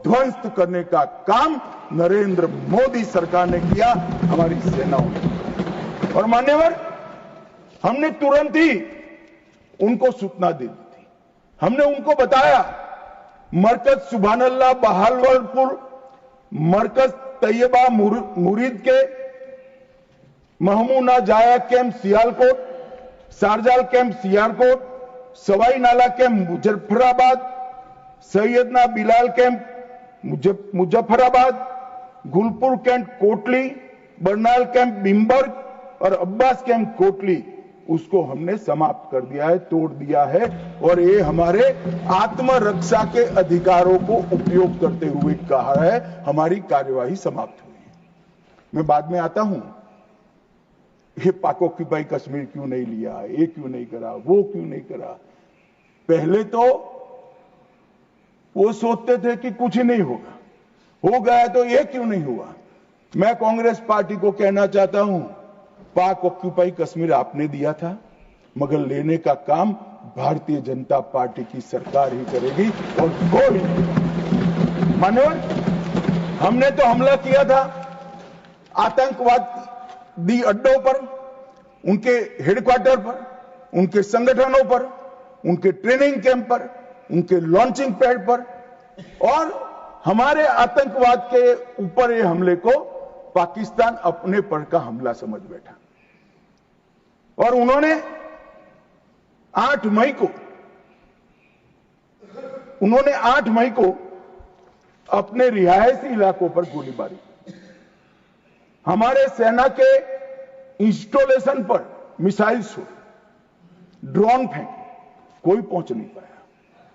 ध्वस्त करने का काम नरेंद्र मोदी सरकार ने किया, हमारी सेनाओं ने। और मान्यवर, हमने तुरंत ही उनको सूचना दे दी थी। हमने उनको बताया मरकज सुभानअल्लाह बहावलपुर, मरकज तैयबा मुरीद के Mehmoona Joya camp Sialkot, Sarjal camp Sialkot, Sawai Nala camp Muzaffarabad, Syedna Bilal camp Muzaffarabad, Gulpur camp Kotli, Barnala camp Bhimber और अब्बास कैंप कोटली, उसको हमने समाप्त कर दिया है, तोड़ दिया है। और ये हमारे आत्मरक्षा के अधिकारों को उपयोग करते हुए कहा है हमारी कार्यवाही समाप्त हुई है। मैं बाद में आता हूं, ये पाक ऑक्यूपाई कश्मीर क्यों नहीं लिया, ये क्यों नहीं करा, वो क्यों नहीं करा। पहले तो वो सोचते थे कि कुछ ही नहीं होगा, हो गया तो ये क्यों नहीं हुआ। मैं कांग्रेस पार्टी को कहना चाहता हूं, पाक ऑक्यूपाई कश्मीर आपने दिया था मगर लेने का काम भारतीय जनता पार्टी की सरकार ही करेगी और कोई नहीं। मानव, हमने तो हमला किया था आतंकवादी अड्डों पर, उनके हेडक्वार्टर पर, उनके संगठनों पर, उनके ट्रेनिंग कैंप पर, उनके लॉन्चिंग पैड पर, और हमारे आतंकवाद के ऊपर ये हमले को पाकिस्तान अपने पर का हमला समझ बैठा। और उन्होंने 8 मई को अपने रिहायशी इलाकों पर गोलीबारी, हमारे सेना के इंस्टॉलेशन पर मिसाइल शो, ड्रोन फेंक, कोई पहुंच नहीं पाया।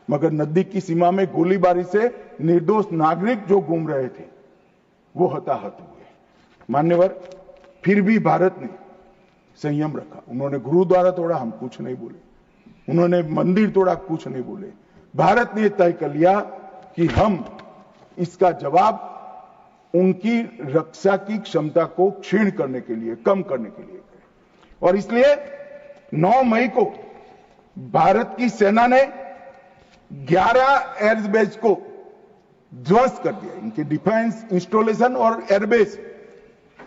मगर नदी की सीमा में गोलीबारी से निर्दोष नागरिक जो घूम रहे थे वो हताहत हुए। मान्यवर, फिर भी भारत ने संयम रखा। उन्होंने गुरुद्वारा तोड़ा, हम कुछ नहीं बोले, उन्होंने मंदिर तोड़ा, कुछ नहीं बोले। भारत ने तय कर लिया कि हम इसका जवाब उनकी रक्षा की क्षमता को क्षीण करने के लिए, कम करने के लिए करें। और इसलिए 9 मई को भारत की सेना ने 11 एयरबेस को ध्वस्त कर दिया, इनके डिफेंस इंस्टॉलेशन और airbase.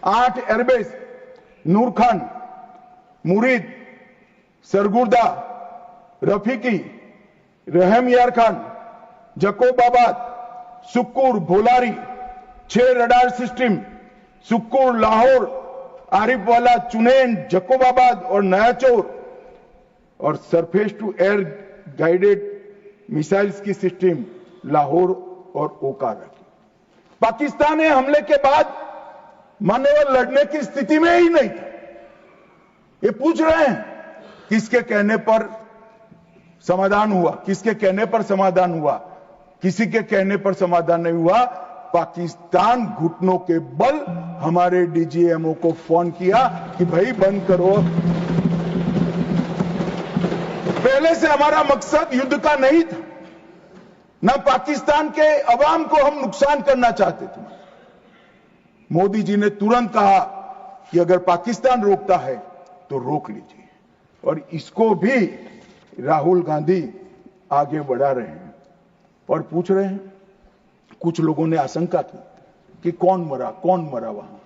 8 airbase Nur Khan, Murid, Sargodha, Rafiqui, Rahim Yar Khan, Jacobabad, Sukkur, Bholari, 6 radar system Sukkur, Lahore, Arifwala, Chunian, Jacobabad और नयाचौर, और surface to air guided missiles की सिस्टम लाहौर और ओकारा की। पाकिस्तान ने हमले के बाद मान्यवर लड़ने की स्थिति में ही नहीं था। ये पूछ रहे हैं किसके कहने पर समाधान हुआ, किसके कहने पर समाधान हुआ? किसी के कहने पर समाधान नहीं हुआ। पाकिस्तान घुटनों के बल हमारे डीजीएमओ को फोन किया कि भाई बंद करो। पहले से हमारा मकसद युद्ध का नहीं था, ना पाकिस्तान के अवाम को हम नुकसान करना चाहते थे। मोदी जी ने तुरंत कहा कि अगर पाकिस्तान रोकता है तो रोक लीजिए, और इसको भी राहुल गांधी आगे बढ़ा रहे हैं और पूछ रहे हैं। कुछ लोगों ने आशंका की कि कौन मरा वहां।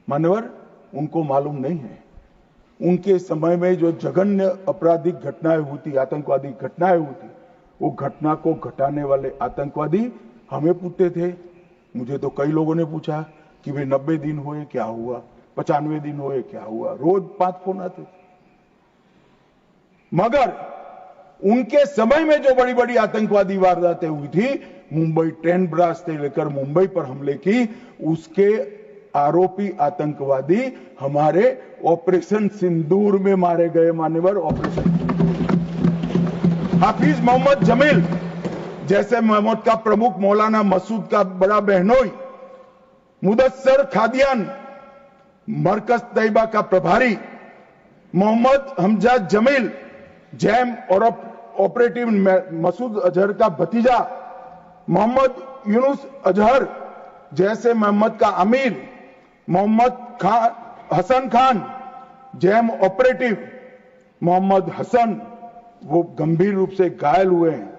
मान्यवर, उनको मालूम नहीं है। उनके समय में जो जघन्य आपराधिक घटनाएं हुई थी, आतंकवादी घटनाएं हुई थी, वो घटना को घटाने वाले आतंकवादी हमें पूछते थे। मुझे तो कई लोगों ने पूछा कि भाई 90 दिन हुए क्या हुआ, 95 दिन हुए क्या हुआ, रोज 5 फोन आते थे। मगर उनके समय में जो बड़ी बड़ी आतंकवादी वारदातें हुई थी, मुंबई ट्रेन ब्लास्ट से लेकर मुंबई पर हमले की, उसके आरोपी आतंकवादी हमारे ऑपरेशन सिंदूर में मारे गए। मान्यवर, ऑपरेशन हाफिज मोहम्मद जमील जैसे मोहम्मद का प्रमुख, मौलाना मसूद का बड़ा बहनोई, मुदस्सर खादियान मरकज तैयबा का प्रभारी, मोहम्मद हमजा जमील जैम और ऑपरेटिव मसूद अजहर का भतीजा, मोहम्मद यूनुस अजहर जैसे मोहम्मद का अमीर, मोहम्मद हसन खान जैम ऑपरेटिव, मोहम्मद हसन वो गंभीर रूप से घायल हुए हैं,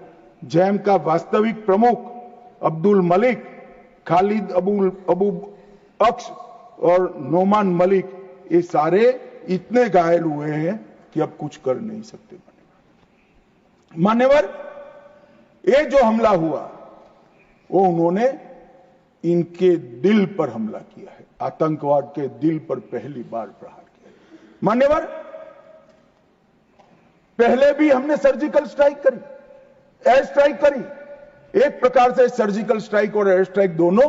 जैम का वास्तविक प्रमुख अब्दुल मलिक, खालिद अबू अक्स और नोमान मलिक, ये सारे इतने घायल हुए हैं कि अब कुछ कर नहीं सकते। मान्यवर, ये जो हमला हुआ वो उन्होंने इनके दिल पर हमला किया है, आतंकवाद के दिल पर पहली बार प्रहार किया। मान्यवर, पहले भी हमने सर्जिकल स्ट्राइक करी, एयर स्ट्राइक करी। एक प्रकार से सर्जिकल स्ट्राइक और एयर स्ट्राइक दोनों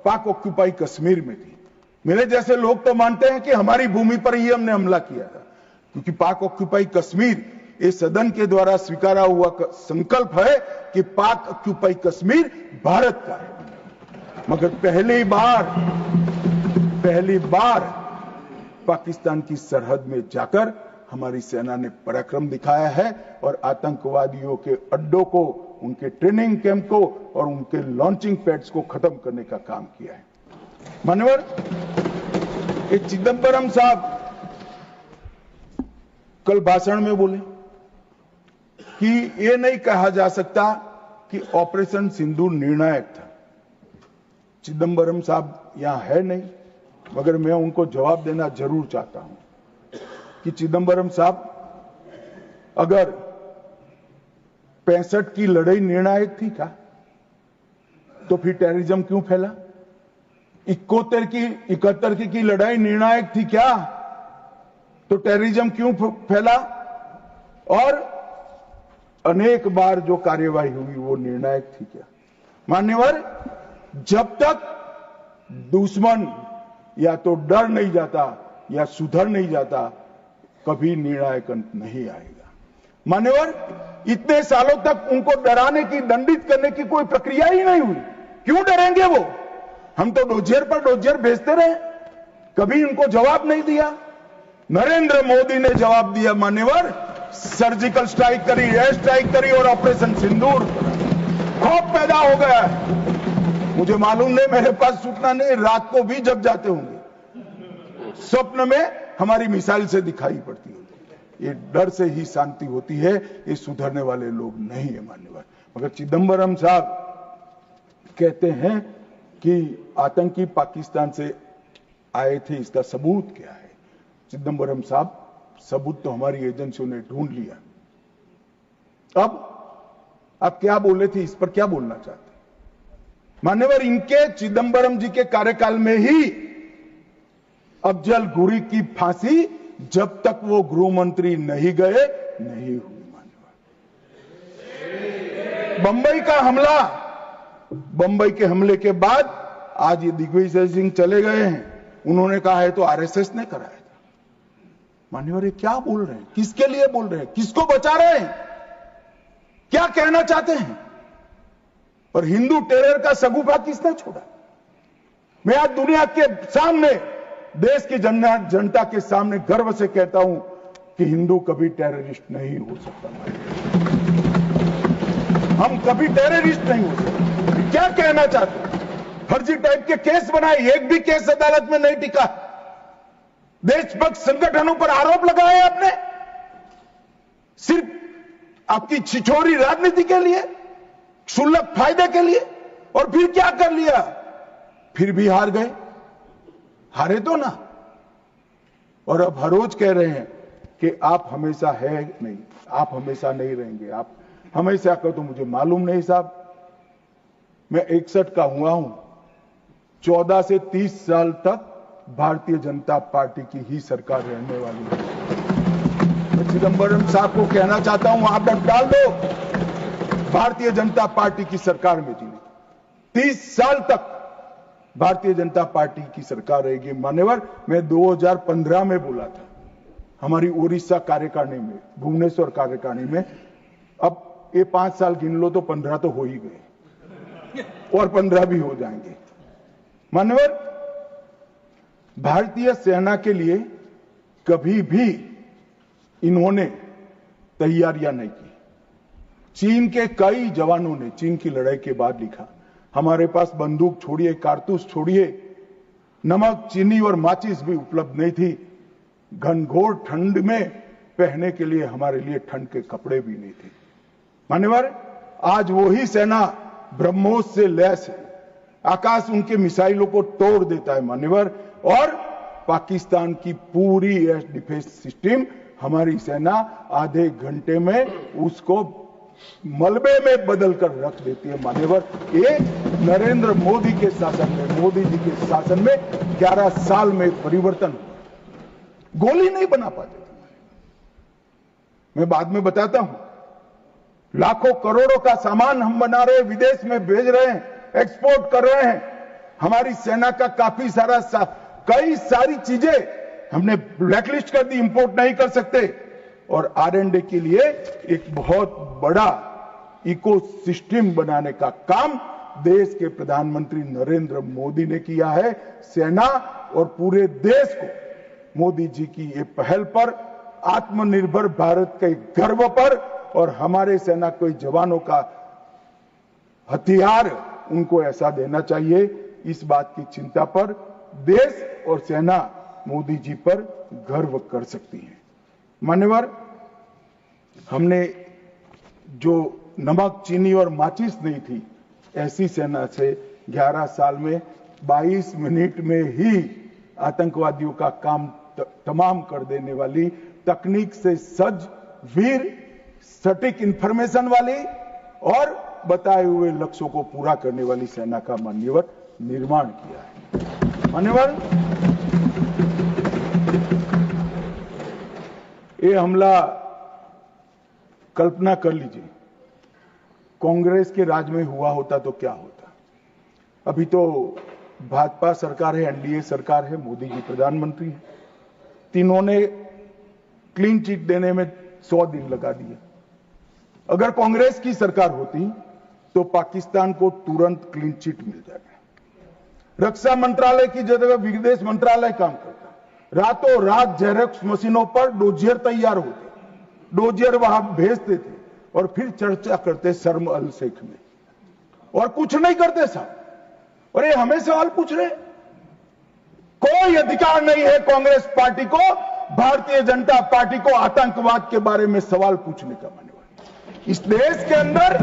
पाक ऑक्यूपाई कश्मीर में थी। मेरे जैसे लोग तो मानते हैं कि हमारी भूमि पर ही हमने हमला किया था, क्योंकि पाक ऑक्यूपाई कश्मीर इस सदन के द्वारा स्वीकारा हुआ संकल्प है कि पाक ऑक्यूपाई कश्मीर भारत का है। मगर पहली बार पाकिस्तान की सरहद में जाकर हमारी सेना ने पराक्रम दिखाया है और आतंकवादियों के अड्डों को, उनके ट्रेनिंग कैंप को और उनके लॉन्चिंग पैड्स को खत्म करने का काम किया है। मान्यवर, चिदंबरम साहब कल भाषण में बोले कि ये नहीं कहा जा सकता कि ऑपरेशन सिंदूर निर्णायक था। चिदंबरम साहब यहां है नहीं, मगर मैं उनको जवाब देना जरूर चाहता हूं कि चिदंबरम साहब, अगर 65 की लड़ाई निर्णायक थी क्या, तो फिर टेररिज्म क्यों फैला? 71 की लड़ाई निर्णायक थी क्या, तो टेररिज्म क्यों फैला? और अनेक बार जो कार्यवाही हुई वो निर्णायक थी क्या? मान्यवर, जब तक दुश्मन या तो डर नहीं जाता या सुधर नहीं जाता, कभी निर्णायक अंत नहीं आएगा। मान्यवर, इतने सालों तक उनको डराने की, दंडित करने की कोई प्रक्रिया ही नहीं हुई। क्यों डरेंगे वो? हम तो डोजियर पर डोजियर भेजते रहे, कभी उनको जवाब नहीं दिया। नरेंद्र मोदी ने जवाब दिया मान्यवर सर्जिकल स्ट्राइक करी, एयर स्ट्राइक करी और ऑपरेशन सिंदूर, खौफ पैदा हो गया है। मुझे मालूम नहीं, मेरे पास सूचना नहीं, रात को भी जग जाते होंगे, स्वप्न में हमारी मिसाइल से दिखाई पड़ती होगी। ये डर से ही शांति होती है, ये सुधरने वाले लोग नहीं है मान्यवर। मगर चिदंबरम साहब कहते हैं कि आतंकी पाकिस्तान से आए थे, इसका सबूत क्या है? चिदंबरम साहब, सबूत तो हमारी एजेंसियों ने ढूंढ लिया। अब आप क्या बोले थे, इस पर क्या बोलना चाहते हैं? मान्यवर, इनके चिदंबरम जी के कार्यकाल में ही अफजल गुरी की फांसी जब तक वो गृह मंत्री नहीं गए नहीं हुई। मान्यवर, बंबई का हमला, बंबई के हमले के बाद आज ये दिग्विजय सिंह चले गए हैं, उन्होंने कहा है तो आरएसएस ने कराया था। मान्यवर, ये क्या बोल रहे हैं? किसके लिए बोल रहे हैं? किसको बचा रहे हैं? क्या कहना चाहते हैं? और हिंदू टेरर का सगुफा किसने छोड़ा? मैं आज दुनिया के सामने, देश की जनता के सामने गर्व से कहता हूं कि हिंदू कभी टेररिस्ट नहीं हो सकता। हम कभी टेररिस्ट नहीं हो सकते। क्या कहना चाहते हैं? फर्जी टाइप के केस बनाए, एक भी केस अदालत में नहीं टिका। देशभक्त संगठनों पर आरोप लगाए आपने, सिर्फ आपकी छिछोरी राजनीति के लिए, क्षुल्लक फायदे के लिए। और फिर क्या कर लिया? फिर भी हार गए। हारे तो ना। और अब हर रोज कह रहे हैं कि आप हमेशा है नहीं, आप हमेशा नहीं रहेंगे, आप हमेशा का तो मुझे मालूम नहीं साहब। मैं 61 का हुआ हूं, 14 से 30 साल तक भारतीय जनता पार्टी की ही सरकार रहने वाली है। मैं चिदंबरम साहब को कहना चाहता हूं, आप वोट डाल दो, भारतीय जनता पार्टी की सरकार में जीने 30 साल तक भारतीय जनता पार्टी की सरकार रहेगी। मान्यवर, मैं 2015 में बोला था हमारी उड़ीसा कार्यकारिणी में, भुवनेश्वर कार्यकारिणी में। अब ये 5 साल गिन लो तो 15 तो हो ही गए और 15 भी हो जाएंगे। मान्यवर, भारतीय सेना के लिए कभी भी इन्होंने तैयारियां नहीं की। चीन के कई जवानों ने चीन की लड़ाई के बाद लिखा, हमारे पास बंदूक छोड़िए, कारतूस छोड़िए, नमक, चीनी और माचिस भी उपलब्ध नहीं थी। घनघोर ठंड में पहनने के लिए हमारे लिए ठंड के कपड़े भी नहीं थे। मान्यवर, आज वही सेना ब्रह्मोस से लैस है, आकाश उनके मिसाइलों को तोड़ देता है मान्यवर। और पाकिस्तान की पूरी एयर डिफेंस सिस्टम हमारी सेना आधे घंटे में उसको मलबे में बदल कर रख देती है मान्यवर। ये नरेंद्र मोदी के शासन में, मोदी जी के शासन में 11 साल में परिवर्तन, गोली नहीं बना पाते थे। मैं बाद में बताता हूं, लाखों करोड़ों का सामान हम बना रहे हैं, विदेश में भेज रहे हैं, एक्सपोर्ट कर रहे हैं। हमारी सेना का काफी सारा कई सारी चीजें हमने ब्लैकलिस्ट कर दी, इंपोर्ट नहीं कर सकते। और R&D के लिए एक बहुत बड़ा इकोसिस्टम बनाने का काम देश के प्रधानमंत्री नरेंद्र मोदी ने किया है। सेना और पूरे देश को मोदी जी की ये पहल पर, आत्मनिर्भर भारत के गर्व पर और हमारे सेना के जवानों का हथियार उनको ऐसा देना चाहिए, इस बात की चिंता पर देश और सेना मोदी जी पर गर्व कर सकती है। मान्यवर, हमने जो नमक, चीनी और माचिस नहीं थी, ऐसी सेना से 11 साल में 22 मिनट में ही आतंकवादियों का काम तमाम कर देने वाली, तकनीक से सज्ज, वीर, सटीक इंफॉर्मेशन वाली और बताए हुए लक्ष्यों को पूरा करने वाली सेना का मान्यवर निर्माण किया है। मान्यवर, ये हमला, कल्पना कर लीजिए, कांग्रेस के राज में हुआ होता तो क्या होता। अभी तो भाजपा सरकार है, एनडीए सरकार है, मोदी जी प्रधानमंत्री हैं, तीनों ने क्लीन चिट देने में 100 दिन लगा दिए। अगर कांग्रेस की सरकार होती तो पाकिस्तान को तुरंत क्लीन चिट मिल जाएगा। रक्षा मंत्रालय की जगह विदेश मंत्रालय काम करता, रातों रात जेरॉक्स मशीनों पर डोजियर तैयार होते, डोजियर वहां भेजते थे और फिर चर्चा करते शर्म अल शेख में, और कुछ नहीं करते साहब। और ये हमें सवाल पूछ रहे, कोई अधिकार नहीं है कांग्रेस पार्टी को, भारतीय जनता पार्टी को आतंकवाद के बारे में सवाल पूछने का। मान्यवर, इस देश के अंदर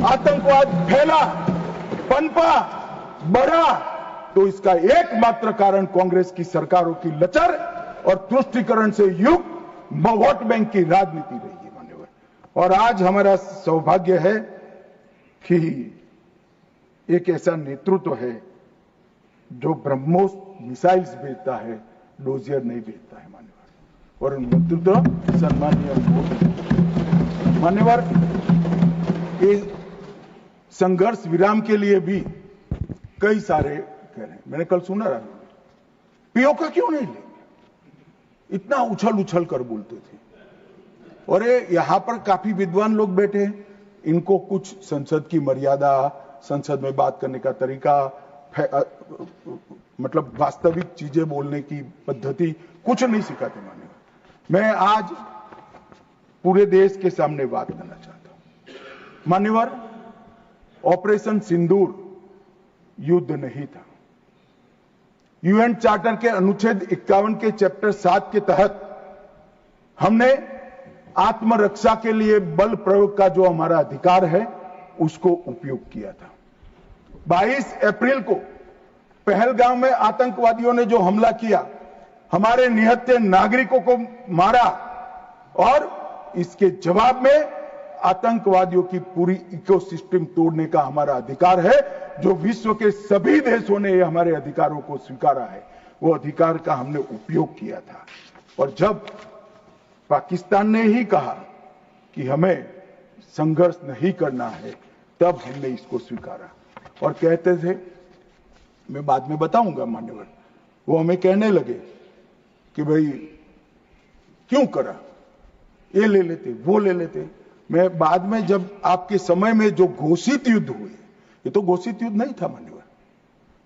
आतंकवाद फैला, पनपा, बढ़ा, तो इसका एकमात्र कारण कांग्रेस की सरकारों की लचर और तुष्टीकरण से युक्त वोट बैंक की राजनीति रही है। मान्यवर, और आज हमारा सौभाग्य है कि एक ऐसा नेतृत्व है जो ब्रह्मोस मिसाइल्स भेजता है, डोजियर नहीं भेजता है। मान्यवर, और नेतृत्व सम्मानीय मान्यवर, ये संघर्ष विराम के लिए भी कई सारे कह रहे हैं। मैंने कल सुना रहा, पीओके क्यों नहीं लेंगे, इतना उछल उछल कर बोलते थे। और ये यहां पर काफी विद्वान लोग बैठे हैं, इनको कुछ संसद की मर्यादा, संसद में बात करने का तरीका, मतलब वास्तविक चीजें बोलने की पद्धति कुछ नहीं सिखाते। मान्यवर, मैं आज पूरे देश के सामने बात करना चाहता हूं। मान्यवर, ऑपरेशन सिंदूर युद्ध नहीं था। यूएन चार्टर के अनुच्छेद 51 के चैप्टर 7 के तहत हमने आत्मरक्षा के लिए बल प्रयोग का जो हमारा अधिकार है उसको उपयोग किया था। 22 अप्रैल को पहलगाम में आतंकवादियों ने जो हमला किया, हमारे निहत्थे नागरिकों को मारा, और इसके जवाब में आतंकवादियों की पूरी इकोसिस्टम तोड़ने का हमारा अधिकार है, जो विश्व के सभी देशों ने हमारे अधिकारों को स्वीकारा है। वो अधिकार का हमने उपयोग किया था। और जब पाकिस्तान ने ही कहा कि हमें संघर्ष नहीं करना है, तब हमने इसको स्वीकारा। और कहते थे, मैं बाद में बताऊंगा मान्यवर, वो हमें कहने लगे कि भाई क्यों करा, ये ले लेते, वो ले लेते। मैं बाद में जब आपके समय में जो घोषित युद्ध हुए, ये तो घोषित युद्ध नहीं था मान्यवर,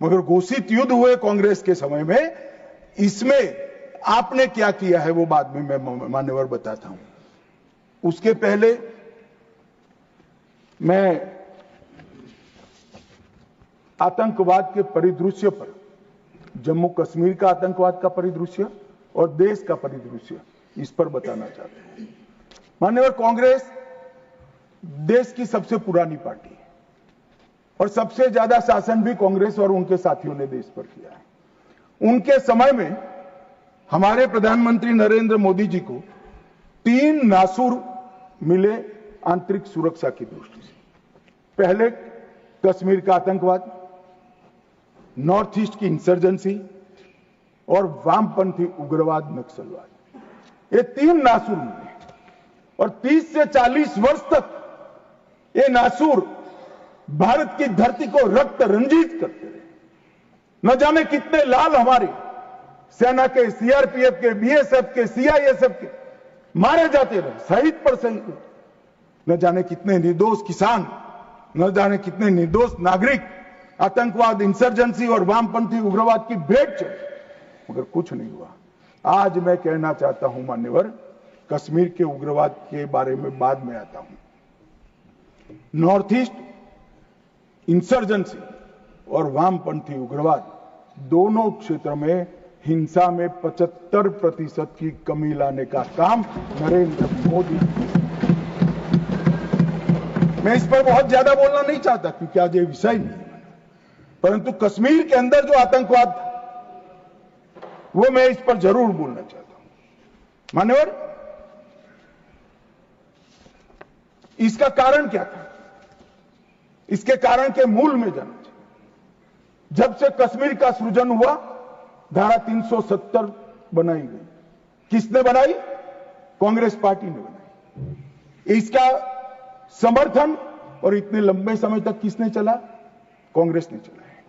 मगर घोषित युद्ध हुए कांग्रेस के समय में, इसमें आपने क्या किया है वो बाद में मैं मान्यवर बताता हूं। उसके पहले मैं आतंकवाद के परिदृश्य पर, जम्मू कश्मीर का आतंकवाद का परिदृश्य और देश का परिदृश्य, इस पर बताना चाहते हैं। मान्यवर, कांग्रेस देश की सबसे पुरानी पार्टी है और सबसे ज्यादा शासन भी कांग्रेस और उनके साथियों ने देश पर किया है। उनके समय में हमारे प्रधानमंत्री नरेंद्र मोदी जी को 3 नासूर मिले आंतरिक सुरक्षा की दृष्टि से। पहले कश्मीर का आतंकवाद, नॉर्थ ईस्ट की इंसर्जेंसी और वामपंथी उग्रवाद, नक्सलवाद, ये 3 नासूर मिले। और 30 से 40 वर्ष तक ये नासूर भारत की धरती को रक्त रंजित करते रहे। न जाने कितने लाल हमारे सेना के, सीआरपीएफ के, बीएसएफ के, सीआईएसएफ के मारे जाते रहे, शहीद पर शहीद। न जाने कितने निर्दोष किसान, न जाने कितने निर्दोष नागरिक आतंकवाद, इंसर्जेंसी और वामपंथी उग्रवाद की भेंट चढ़े, मगर कुछ नहीं हुआ। आज मैं कहना चाहता हूं मान्यवर, कश्मीर के उग्रवाद के बारे में बाद में आता हूं। नॉर्थ ईस्ट इंसर्जेंसी और वामपंथी उग्रवाद दोनों क्षेत्र में हिंसा में 75% की कमी लाने का काम नरेंद्र मोदी। मैं इस पर बहुत ज्यादा बोलना नहीं चाहता क्योंकि आज ये विषय नहीं है, परंतु कश्मीर के अंदर जो आतंकवाद था वो मैं इस पर जरूर बोलना चाहता हूं। मान्यवर, इसका कारण क्या था, इसके कारण के मूल में जाना चाहिए। जब से कश्मीर का सृजन हुआ, धारा 370 बनाई गई। किसने बनाई? कांग्रेस पार्टी ने बनाई। इसका समर्थन और इतने लंबे समय तक किसने चला? कांग्रेस ने चला है।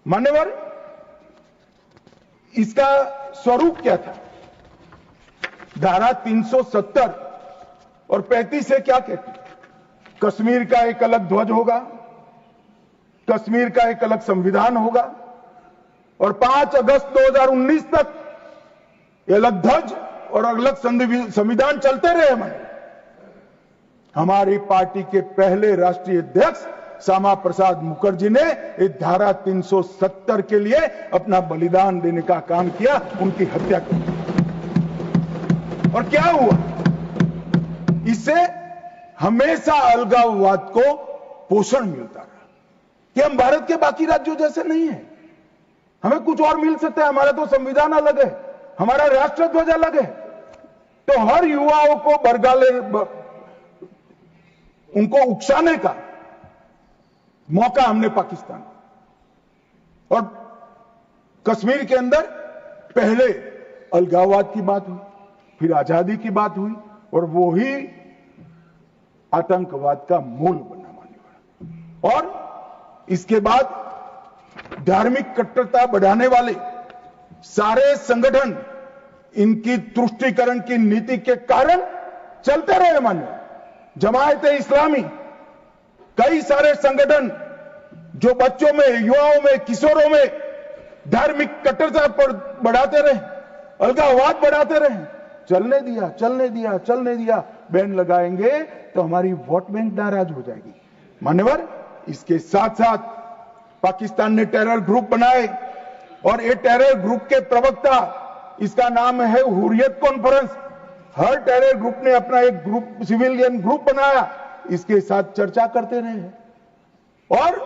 मान्यवर, इसका स्वरूप क्या था? धारा 370 और 35 से क्या कहती? कश्मीर का एक अलग ध्वज होगा, कश्मीर का एक अलग संविधान होगा और 5 अगस्त 2019 तक ये अलग ध्वज और अलग संविधान चलते रहे। हमारी पार्टी के पहले राष्ट्रीय अध्यक्ष श्यामा प्रसाद मुखर्जी ने इस धारा 370 के लिए अपना बलिदान देने का काम किया, उनकी हत्या की। और क्या हुआ? इससे हमेशा अलगाववाद को पोषण मिलता रहा कि हम भारत के बाकी राज्यों जैसे नहीं है, हमें कुछ और मिल सकता है, हमारा तो संविधान अलग है, हमारा राष्ट्रध्वज अलग है। तो हर युवाओं को बरगाले, उनको उकसाने का मौका हमने पाकिस्तान, और कश्मीर के अंदर पहले अलगाववाद की बात हुई, फिर आजादी की बात हुई, और वो ही आतंकवाद का मूल बना मान्यवर। और इसके बाद धार्मिक कट्टरता बढ़ाने वाले सारे संगठन इनकी तुष्टीकरण की नीति के कारण चलते रहे। मान्यवर जमायते इस्लामी, कई सारे संगठन जो बच्चों में, युवाओं में, किशोरों में धार्मिक कट्टरता पर बढ़ाते रहे, अलगाववाद बढ़ाते रहे, चलने दिया, चलने दिया, चलने दिया। बैन लगाएंगे तो हमारी वोट बैंक नाराज हो जाएगी। मान्यवर इसके साथ साथ पाकिस्तान ने टेरर ग्रुप बनाए, और ये टेरर ग्रुप के प्रवक्ता, इसका नाम है हुर्रियत कॉन्फ्रेंस। हर टेरर ग्रुप ने अपना एक ग्रुप, सिविलियन ग्रुप बनाया, इसके साथ चर्चा करते रहे, और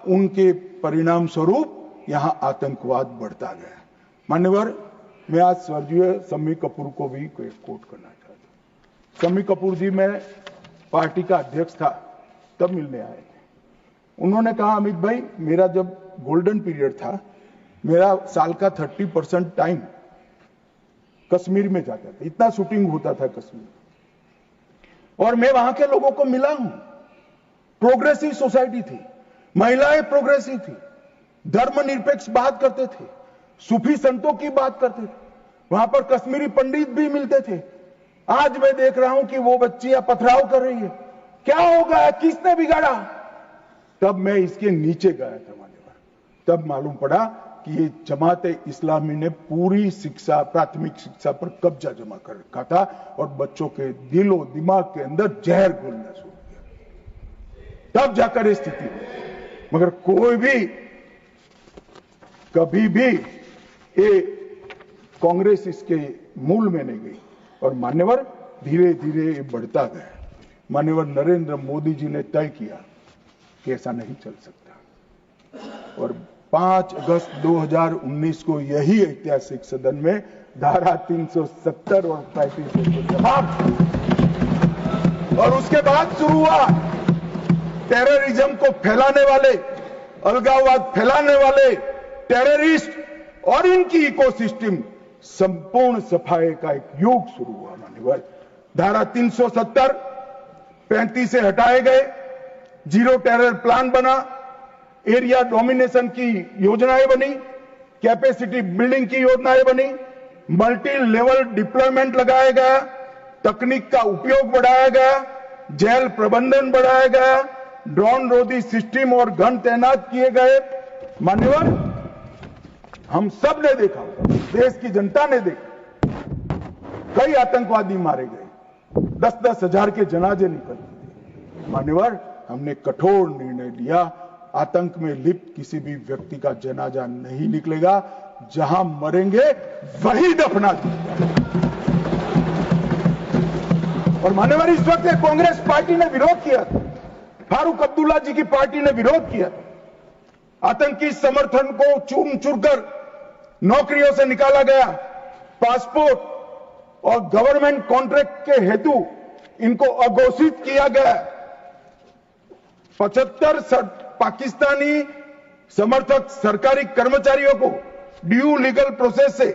उनके परिणाम स्वरूप यहां आतंकवाद बढ़ता गया। मान्यवर मैं आज स्वर्गीय शम्मी कपूर को भी कोट करना चाहता हूं। शम्मी कपूर जी, मैं पार्टी का अध्यक्ष था तब मिलने आए थे। उन्होंने कहा, अमित भाई मेरा जब गोल्डन पीरियड था, मेरा साल का 30% टाइम कश्मीर में जाता था, इतना शूटिंग होता था कश्मीर, और मैं वहां के लोगों को मिला हूं। प्रोग्रेसिव सोसाइटी थी, महिलाएं प्रोग्रेसिव थी, धर्मनिरपेक्ष बात करते थे, सूफी संतों की बात करते थे, वहां पर कश्मीरी पंडित भी मिलते थे। आज मैं देख रहा हूं कि वो बच्चियां पथराव कर रही है। क्या होगा, किसने बिगाड़ा? तब मैं इसके नीचे गया था मान्यवर, तब मालूम पड़ा कि ये जमाते इस्लामी ने पूरी शिक्षा, प्राथमिक शिक्षा पर कब्जा जमा कर रखा था, और बच्चों के दिलो दिमाग के अंदर जहर घोलना शुरू किया। तब जाकर ये स्थिति हुई। मगर कोई भी कभी भी ये कांग्रेस इसके मूल में नहीं गई, और मान्यवर धीरे धीरे ये बढ़ता गया। मान्यवर नरेंद्र मोदी जी ने तय किया कि ऐसा नहीं चल सकता, और 5 अगस्त 2019 को यही ऐतिहासिक सदन में धारा 370 और 35 को समाप्त, और उसके बाद शुरू हुआ टेररिज्म को फैलाने वाले, अलगाववाद फैलाने वाले टेररिस्ट और इनकी इकोसिस्टम संपूर्ण सफाई का एक युग शुरू हुआ। मान्यवर धारा 370 35 से हटाए गए, जीरो टेरर प्लान बना, एरिया डोमिनेशन की योजनाएं बनी, कैपेसिटी बिल्डिंग की योजनाएं बनी, मल्टी लेवल डिप्लॉयमेंट लगाया गया, तकनीक का उपयोग बढ़ाया गया, जेल प्रबंधन बढ़ाया गया, ड्रोन रोधी सिस्टम और गन तैनात किए गए। मान्यवर हम सब ने देखा, देश की जनता ने देखा, कई आतंकवादी मारे गए, 10-10 हजार के जनाजे निकलते। मान्यवर हमने कठोर निर्णय लिया, आतंक में लिप्त किसी भी व्यक्ति का जनाजा नहीं निकलेगा, जहां मरेंगे वही दफना दिया। और मान्यवर इस वक्त कांग्रेस पार्टी ने विरोध किया था, फारूक अब्दुल्ला जी की पार्टी ने विरोध किया, आतंकी समर्थन को चून चूर कर नौकरियों से निकाला गया, पासपोर्ट और गवर्नमेंट कॉन्ट्रैक्ट के हेतु इनको अघोषित किया गया। 75 पाकिस्तानी समर्थक सरकारी कर्मचारियों को ड्यू लीगल प्रोसेस से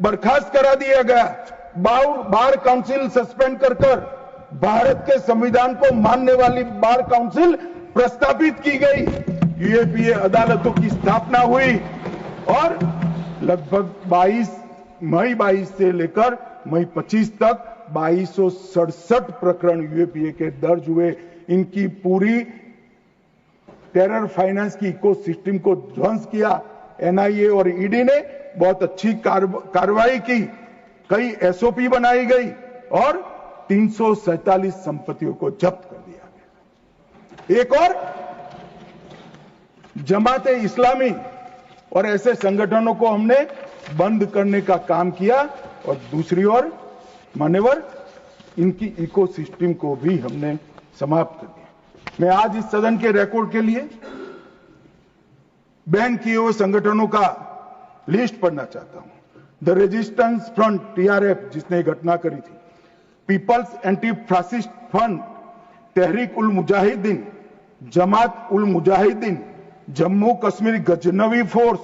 बर्खास्त करा दिया गया। बार काउंसिल सस्पेंड कर भारत के संविधान को मानने वाली बार काउंसिल प्रस्तावित की गई। यूएपीए अदालतों की स्थापना हुई, और लगभग मई 22 से लेकर मई 25 तक 2267 प्रकरण यूएपीए के दर्ज हुए। इनकी पूरी टेरर फाइनेंस की इकोसिस्टम को ध्वंस किया। एनआईए और ईडी ने बहुत अच्छी कार्रवाई की। कई एसओपी बनाई गई और 347 संपत्तियों को जब्त कर दिया गया। एक और जमाते इस्लामी और ऐसे संगठनों को हमने बंद करने का काम किया और दूसरी ओर मान्यवर इनकी इकोसिस्टम को भी हमने समाप्त कर दिया। मैं आज इस सदन के रिकॉर्ड के लिए बैन किए हुए संगठनों का लिस्ट पढ़ना चाहता हूं। द रेजिस्टेंस फ्रंट टीआरएफ जिसने घटना करी थी, People's anti fascist front, Tehreek ul Mujahideen, Jamaat ul Mujahideen, Jammu Kashmir Ghaznavi force,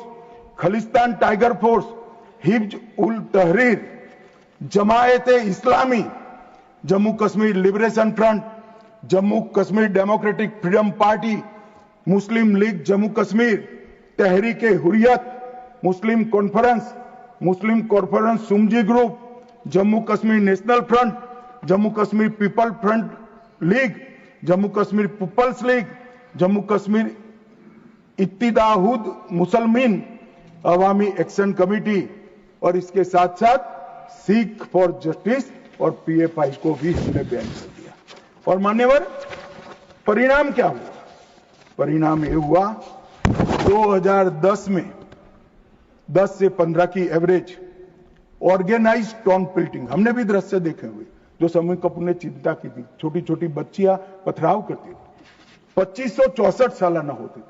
Khalistan tiger force, हिब्ज ul Tahrir, Jamaat Islami, Jammu Kashmir liberation front, Jammu Kashmir democratic freedom party, Muslim League Jammu Kashmir, Tehreek Hurriyat, Muslim conference सुमजी group, Jammu Kashmir national front, Jammu Kashmir people front league, Jammu Kashmir peoples league, Jammu Kashmir Ittehad Musalman Awami action committee और इसके साथ साथ सिख फॉर जस्टिस और पीएफआई को भी हमने बैन कर दिया। और मान्यवर परिणाम क्या हुआ? परिणाम ये हुआ 2010 में 10 से 15 की एवरेज ऑर्गेनाइज टाउन पिल्टिंग, हमने भी दृश्य देखे हुए जो समय कपूर ने चिंता की थी। छोटी छोटी बच्चियां पथराव करती थी। 2564 सालाना होते थे।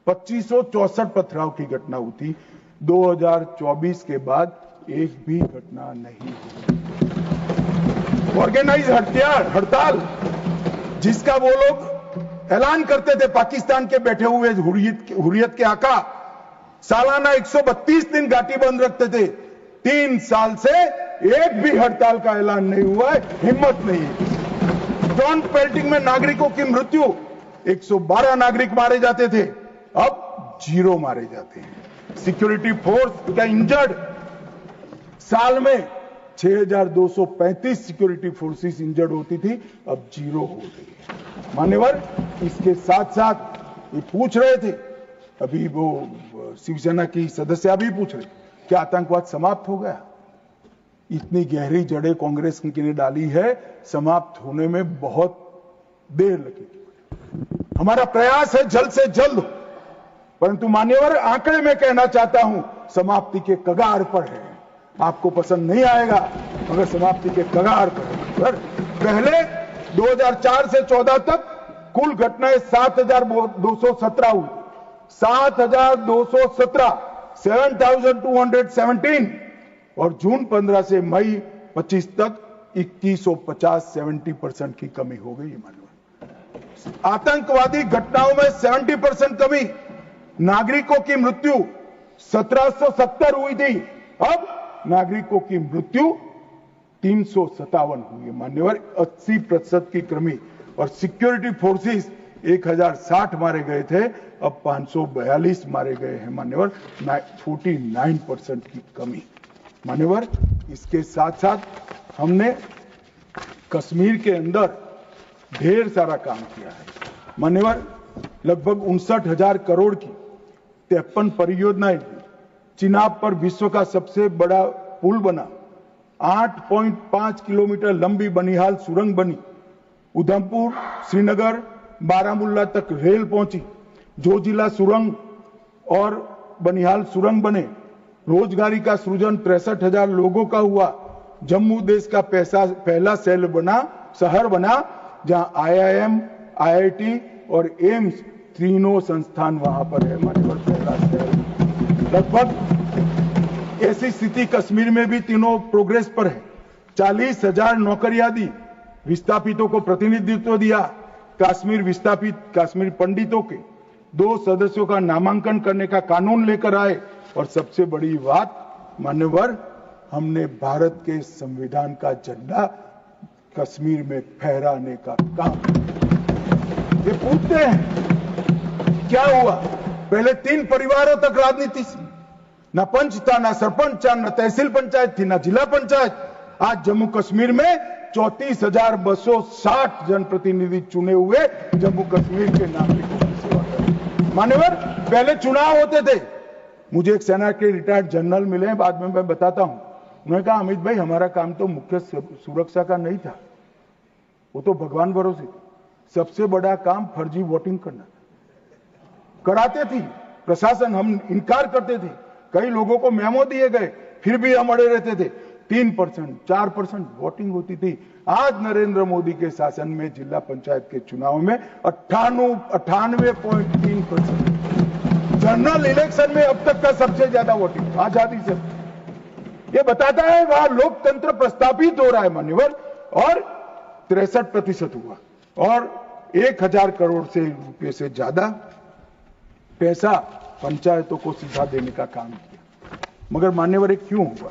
2564 पथराव की घटना हुई थी। 2024 के बाद एक भी घटना नहीं हुई। ऑर्गेनाइज हड़ताल जिसका वो लोग ऐलान करते थे, पाकिस्तान के बैठे हुए हुर्रियत के आका सालाना 132 दिन घाटी बंद रखते थे। 3 साल से एक भी हड़ताल का ऐलान नहीं हुआ है, हिम्मत नहीं है। टाउन पेल्टिंग में नागरिकों की मृत्यु, 112 नागरिक मारे जाते थे, अब 0 मारे जाते हैं। सिक्योरिटी फोर्स का इंजर्ड, साल में 6235 सिक्योरिटी फोर्सेस इंजर्ड होती थी, अब 0 हो गई है। मान्यवर इसके साथ साथ ये पूछ रहे थे, अभी वो शिवसेना की सदस्य भी पूछ रहे, क्या आतंकवाद समाप्त हो गया? इतनी गहरी जड़ें कांग्रेस ने डाली है, समाप्त होने में बहुत देर लगेगी। हमारा प्रयास है जल्द से जल्द, परंतु मान्यवर आंकड़े में कहना चाहता हूं समाप्ति के कगार पर है। आपको पसंद नहीं आएगा मगर समाप्ति के कगार पर है। पहले 2004 से 14 तक कुल घटनाएं 7217 हुई। 7217, 7217 और जून 15 से मई 25 तक 2150, 70% की कमी हो गई। आतंकवादी घटनाओं में 70% कमी। नागरिकों की मृत्यु 1770 हुई थी, अब नागरिकों की मृत्यु 357 हुई है। मान्यवर 80% की कमी। और सिक्योरिटी फोर्सेस 1060 मारे गए थे, अब 542 मारे गए हैं। मान्यवर 49% की कमी। मान्यवर इसके साथ साथ हमने कश्मीर के अंदर ढेर सारा काम किया है। मान्यवर लगभग 59,000 करोड़ की 53 परियोजनाएं, चिनाब पर विश्व का सबसे बड़ा पुल बना, 8.5 किलोमीटर लंबी बनिहाल सुरंग बनी, उधमपुर श्रीनगर बारामुल्ला तक रेल पहुंची, जोजिला सुरंग और बनिहाल सुरंग बने, रोजगारी का सृजन 63,000 लोगों का हुआ। जम्मू देश का पहला शहर बना जहां IIM, IIT और एम्स तीनों संस्थान वहां पर है। मान्यवर पहला शहर। लगभग ऐसी स्थिति कश्मीर में भी तीनों प्रोग्रेस पर है। 40,000 नौकरियां दी, विस्थापितों को प्रतिनिधित्व दिया। कश्मीर विस्थापित कश्मीर पंडितों के 2 सदस्यों का नामांकन करने का कानून लेकर आए। और सबसे बड़ी बात मान्यवर, हमने भारत के संविधान का झंडा कश्मीर में फहराने का काम। ये पूछते हैं क्या हुआ? पहले 3 परिवारों तक राजनीति थी, ना पंच था, ना सरपंच था, ना तहसील पंचायत थी, ना जिला पंचायत। आज जम्मू कश्मीर में 34,260 जनप्रतिनिधि चुने हुए जम्मू कश्मीर के नागरिकों की सेवा कर। मान्यवर पहले चुनाव होते थे। मुझे एक सेना के रिटायर्ड जनरल मिले, बाद में मैं बताता हूं। उन्होंने कहा अमित भाई हमारा काम तो मुख्य सुरक्षा का नहीं था, वो तो भगवान भरोसे था। सबसे बड़ा काम फर्जी वोटिंग करना। कराते थी प्रशासन, हम इनकार करते थे, कई लोगों को मेमो दिए गए, फिर भी हम अड़े रहते थे। 3%, 4% वोटिंग होती थी। आज नरेंद्र मोदी के शासन में जिला पंचायत के चुनाव में 98.3%। जनरल इलेक्शन में अब तक का सबसे ज्यादा वोटिंग आजादी से। ये बताता है वहां लोकतंत्र प्रस्थापित हो रहा है मान्यवर। और 63% हुआ और 1000 करोड़ से रुपये से ज्यादा पैसा पंचायतों को सीधा देने का काम किया। मगर मान्यवर ये क्यों हुआ,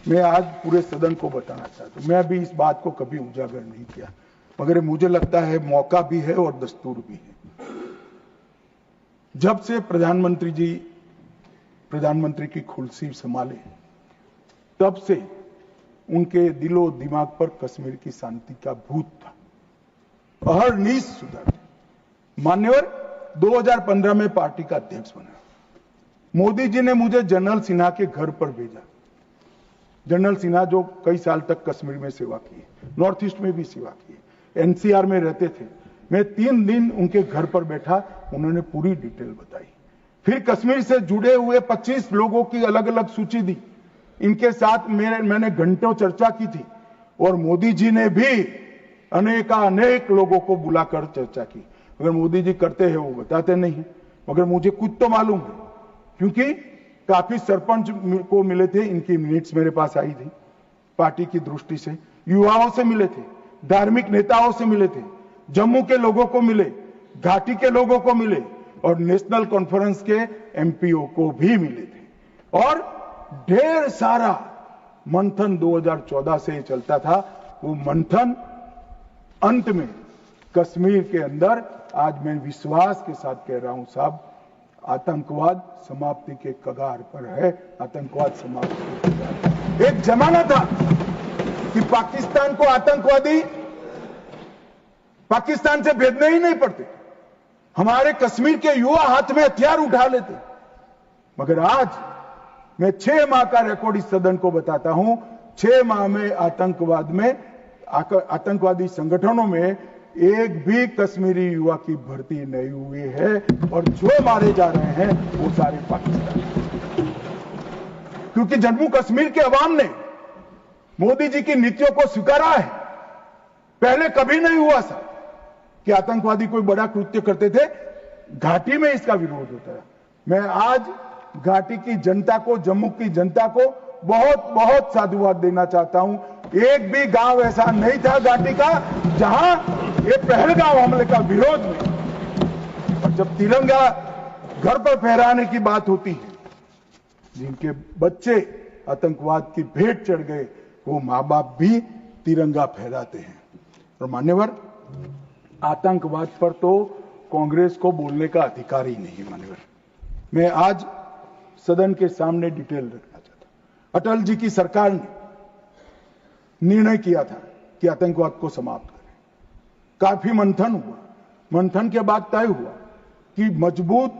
मैं आज पूरे सदन को बताना चाहता हूं। मैं भी इस बात को कभी उजागर नहीं किया, मगर मुझे लगता है मौका भी है और दस्तूर भी है। जब से प्रधानमंत्री जी प्रधानमंत्री की कुर्सी संभाले, तब से उनके दिलो दिमाग पर कश्मीर की शांति का भूत था। अहरनीश सुधर। मान्यवर 2015 में पार्टी का अध्यक्ष बना। मोदी जी ने मुझे जनरल सिन्हा के घर पर भेजा। जनरल सिन्हा जो कई साल तक कश्मीर में सेवा की, नॉर्थ ईस्ट में भी सेवा की, एनसीआर में रहते थे। मैं 3 दिन उनके घर पर बैठा, उन्होंने पूरी डिटेल बताई। फिर कश्मीर से जुड़े हुए 25 लोगों की अलग अलग सूची दी। इनके साथ मैंने घंटों चर्चा की थी और मोदी जी ने भी अनेक लोगों को बुलाकर चर्चा की। अगर मोदी जी करते हैं वो बताते नहीं, मगर मुझे कुछ तो मालूम है, क्योंकि काफी सरपंच को मिले थे, इनकी मिनट्स मेरे पास आई थी। पार्टी की दृष्टि से युवाओं से मिले थे, धार्मिक नेताओं से मिले थे, जम्मू के लोगों को मिले, घाटी के लोगों को मिले और नेशनल कॉन्फ्रेंस के एमपीओ को भी मिले थे। और ढेर सारा मंथन 2014 से चलता था। वो मंथन अंत में कश्मीर के अंदर, आज मैं विश्वास के साथ कह रहा हूं साहब, आतंकवाद समाप्ति के कगार पर है। आतंकवाद समाप्ति के कगार पर। एक जमाना था कि पाकिस्तान को आतंकवादी पाकिस्तान से भेजने ही नहीं पड़ते, हमारे कश्मीर के युवा हाथ में हथियार उठा लेते। मगर आज मैं 6 माह का रिकॉर्ड इस सदन को बताता हूं। 6 माह में आतंकवादी संगठनों में एक भी कश्मीरी युवा की भर्ती नहीं हुई है और जो मारे जा रहे हैं वो सारे पाकिस्तान। क्योंकि जम्मू कश्मीर के अवाम ने मोदी जी की नीतियों को स्वीकारा है। पहले कभी नहीं हुआ था कि आतंकवादी कोई बड़ा कृत्य करते थे, घाटी में इसका विरोध होता है। मैं आज घाटी की जनता को, जम्मू की जनता को बहुत बहुत साधुवाद देना चाहता हूं। एक भी गांव ऐसा नहीं था घाटी का जहां ये पहलगाम हमले का विरोध नहीं। और जब तिरंगा घर पर फहराने की बात होती है, जिनके बच्चे आतंकवाद की भेंट चढ़ गए, वो मां बाप भी तिरंगा फहराते हैं। और मान्यवर, आतंकवाद पर तो कांग्रेस को बोलने का अधिकार ही नहीं। मान्यवर, मैं आज सदन के सामने डिटेल रखना चाहता हूं। अटल जी की सरकार ने निर्णय किया था कि आतंकवाद को समाप्त करें। काफी मंथन हुआ। मंथन के बाद तय हुआ कि मजबूत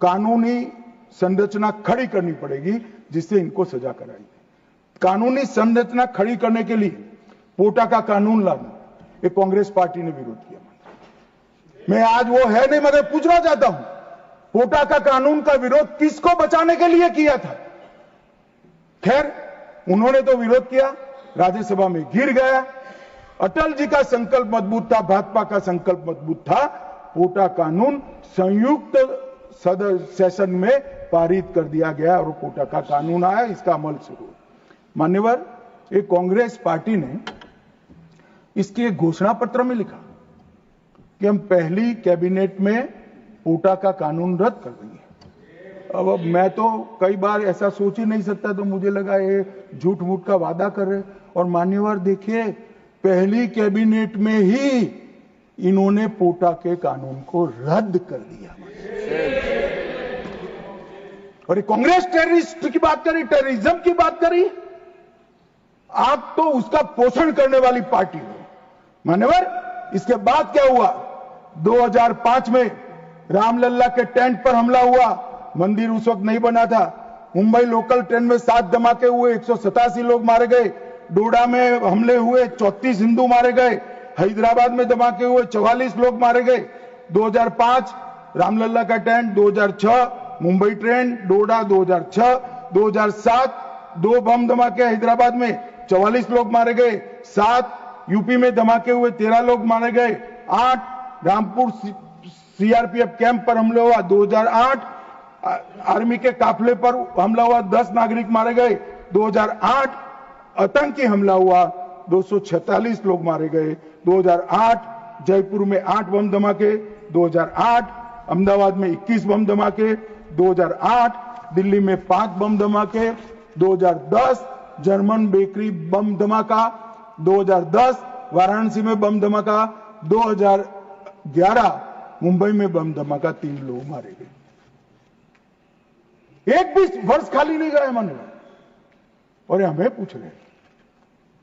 कानूनी संरचना खड़ी करनी पड़ेगी जिससे इनको सजा कराई जाए। कानूनी संरचना खड़ी करने के लिए पोटा का कानून लाना, ये कांग्रेस पार्टी ने विरोध किया। मैं आज वो है नहीं, मगर पूछना चाहता हूं, पोटा का कानून का विरोध किसको बचाने के लिए किया था? खैर, उन्होंने तो विरोध किया, राज्यसभा में गिर गया। अटल जी का संकल्प मजबूत था, भाजपा का संकल्प मजबूत था। पोटा कानून संयुक्त सेशन में पारित कर दिया गया और पोटा का कानून आया, इसका अमल शुरू। मान्यवर, एक कांग्रेस पार्टी ने इसके घोषणा पत्र में लिखा कि हम पहली कैबिनेट में पोटा का कानून रद्द कर देंगे। अब मैं तो कई बार ऐसा सोच ही नहीं सकता, तो मुझे लगा ये झूठ मूठ का वादा कर रहे। और मान्यवर देखिए, पहली कैबिनेट में ही इन्होंने पोटा के कानून को रद्द कर दिया। और ये कांग्रेस टेररिस्ट की बात करी, टेररिज्म की बात करी। आप तो उसका पोषण करने वाली पार्टी हो। मान्यवर, इसके बाद क्या हुआ? 2005 में रामलल्ला के टेंट पर हमला हुआ। मंदिर उस वक्त नहीं बना था। मुंबई लोकल ट्रेन में 7 धमाके हुए, 187 लोग मारे गए। डोडा में हमले हुए, 34 हिंदू मारे गए। हैदराबाद में धमाके हुए, 44 लोग मारे गए। 2005 रामलला का टेंट, 2006 मुंबई ट्रेन, डोडा 2006, 2007 2 बम धमाके हैदराबाद में, 44 लोग मारे गए। 7 यूपी में धमाके हुए, 13 लोग मारे गए। 8 रामपुर सीआरपीएफ कैंप पर हमला हुआ, 2008 आर्मी के काफिले पर हमला हुआ, 10 नागरिक मारे गए। 2008 आतंकी हमला हुआ, 246 लोग मारे गए। 2008 जयपुर में 8 बम धमाके, 2008 अहमदाबाद में 21 बम धमाके, 2008 दिल्ली में 5 बम धमाके, 2010 जर्मन बेकरी बम धमाका, 2010 वाराणसी में बम धमाका, 2011 मुंबई में बम धमाका, 3 लोग मारे गए। एक भी वर्ष खाली नहीं गए मन में। और हमें पूछ रहे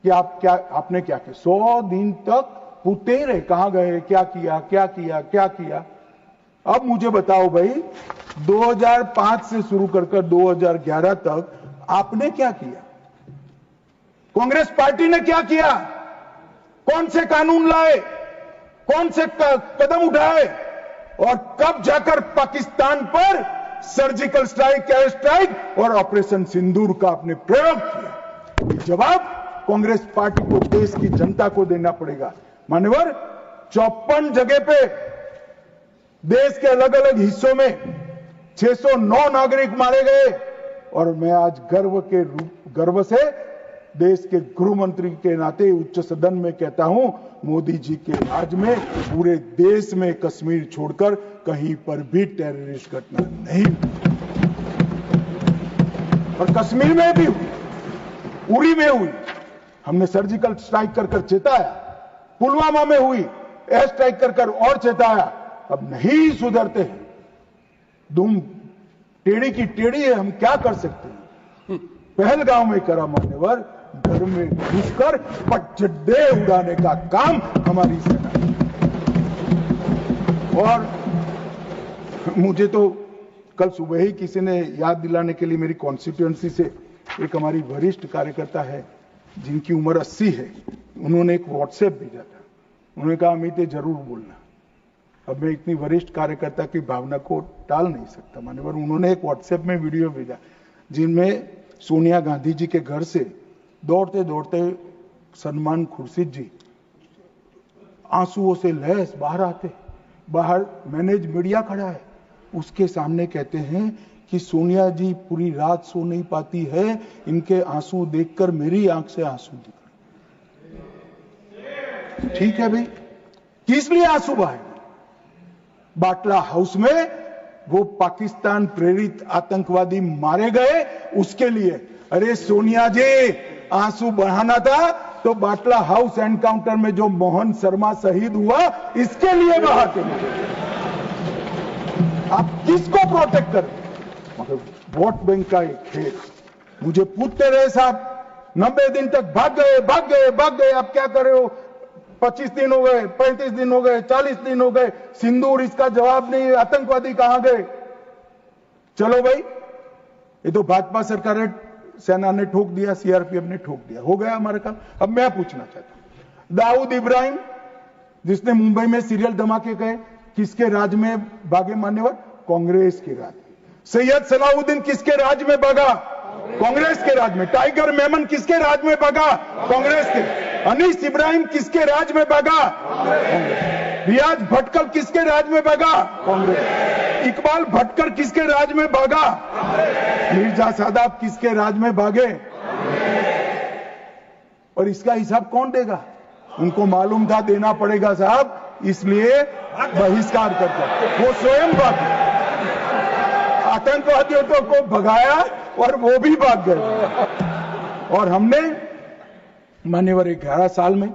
कि आपने क्या किया? 100 दिन तक पूछते ही रहे, कहां गए, क्या किया, क्या किया, क्या किया। अब मुझे बताओ भाई, 2005 से शुरू कर 2011 तक आपने क्या किया? कांग्रेस पार्टी ने क्या किया? कौन से कानून लाए, कौन से कदम उठाए, और कब जाकर पाकिस्तान पर सर्जिकल स्ट्राइक, एयर स्ट्राइक और ऑपरेशन सिंदूर का आपने प्रयोग किया? जवाब कांग्रेस पार्टी को, देश की जनता को देना पड़ेगा। मान्यवर, 54 जगह पे देश के अलग अलग हिस्सों में 609 नागरिक मारे गए। और मैं आज गर्व से देश के गृह मंत्री के नाते उच्च सदन में कहता हूं, मोदी जी के राज में पूरे देश में कश्मीर छोड़कर कहीं पर भी टेररिस्ट घटना नहीं। और कश्मीर में भी हुई, उरी में हुई, हमने सर्जिकल स्ट्राइक कर चेताया। पुलवामा में हुई, एयर स्ट्राइक कर और चेताया। अब नहीं सुधरते हैं, दुम टेढ़ी की टेढ़ी है, हम क्या कर सकते हैं? पहलगांव में करा मान्यवर, घर में घुसकर पटचड्डे उड़ाने का काम हमारी सेना। और मुझे तो कल सुबह ही किसी ने याद दिलाने के लिए, मेरी कॉन्स्टिट्यूएंसी से एक हमारी वरिष्ठ कार्यकर्ता है जिनकी उम्र 80 है, उन्होंने एक व्हाट्सएप भेजा था। उन्होंने कहा, अमित जरूर बोलना। अब मैं इतनी वरिष्ठ कार्यकर्ता की भावना को टाल नहीं सकता मान्यवर। उन्होंने एक व्हाट्सएप में वीडियो भेजा जिनमें सोनिया गांधी जी के घर से दौड़ते दौड़ते सलमान खुर्शीद जी आंसुओं से लहस बाहर आते। बाहर मैनेज मीडिया खड़ा है, उसके सामने कहते हैं कि सोनिया जी पूरी रात सो नहीं पाती है, इनके आंसू देखकर मेरी आंख से आंसू दिख रहे। ठीक है भाई, किस लिए आंसू बहाए? बाटला हाउस में वो पाकिस्तान प्रेरित आतंकवादी मारे गए, उसके लिए। अरे सोनिया जी, आंसू बहाना था तो बाटला हाउस एनकाउंटर में जो मोहन शर्मा शहीद हुआ, इसके लिए बहाते हैं। आप किसको प्रोटेक्ट करें? मगर वोट बैंक का एक खेल। मुझे पूछते रहे साहब, 90 दिन तक भाग गए, आप क्या कर रहे हो? 25 दिन हो गए, 35 दिन हो गए, 40 दिन हो गए, सिंदूर इसका जवाब नहीं, आतंकवादी कहां गए? चलो भाई, ये तो भाजपा सरकार, सेना ने ठोक दिया, सीआरपीएफ ने ठोक दिया, हो गया हमारा काम। अब मैं पूछना चाहता हूं, दाऊद इब्राहिम जिसने मुंबई में सीरियल धमाके गए, किसके राज में भागे मान्यवर? कांग्रेस के राज में। सैयद सलाउद्दीन किसके राज में भागा? कांग्रेस के राज में। टाइगर मेमन किसके राज में भागा? कांग्रेस के। अनीस इब्राहिम किसके राज में भागा? रियाज भटकल किसके राज में भागा? कांग्रेस। इकबाल भटकर किसके राज में भागा? मिर्जा सादाब किसके राज में भागे? और इसका हिसाब कौन देगा? उनको मालूम था देना पड़ेगा साहब, इसलिए बहिष्कार करते। वो स्वयं भागे, आतंकवादियों को भगाया और वो भी भाग गए। और हमने मान्यवर 11 साल में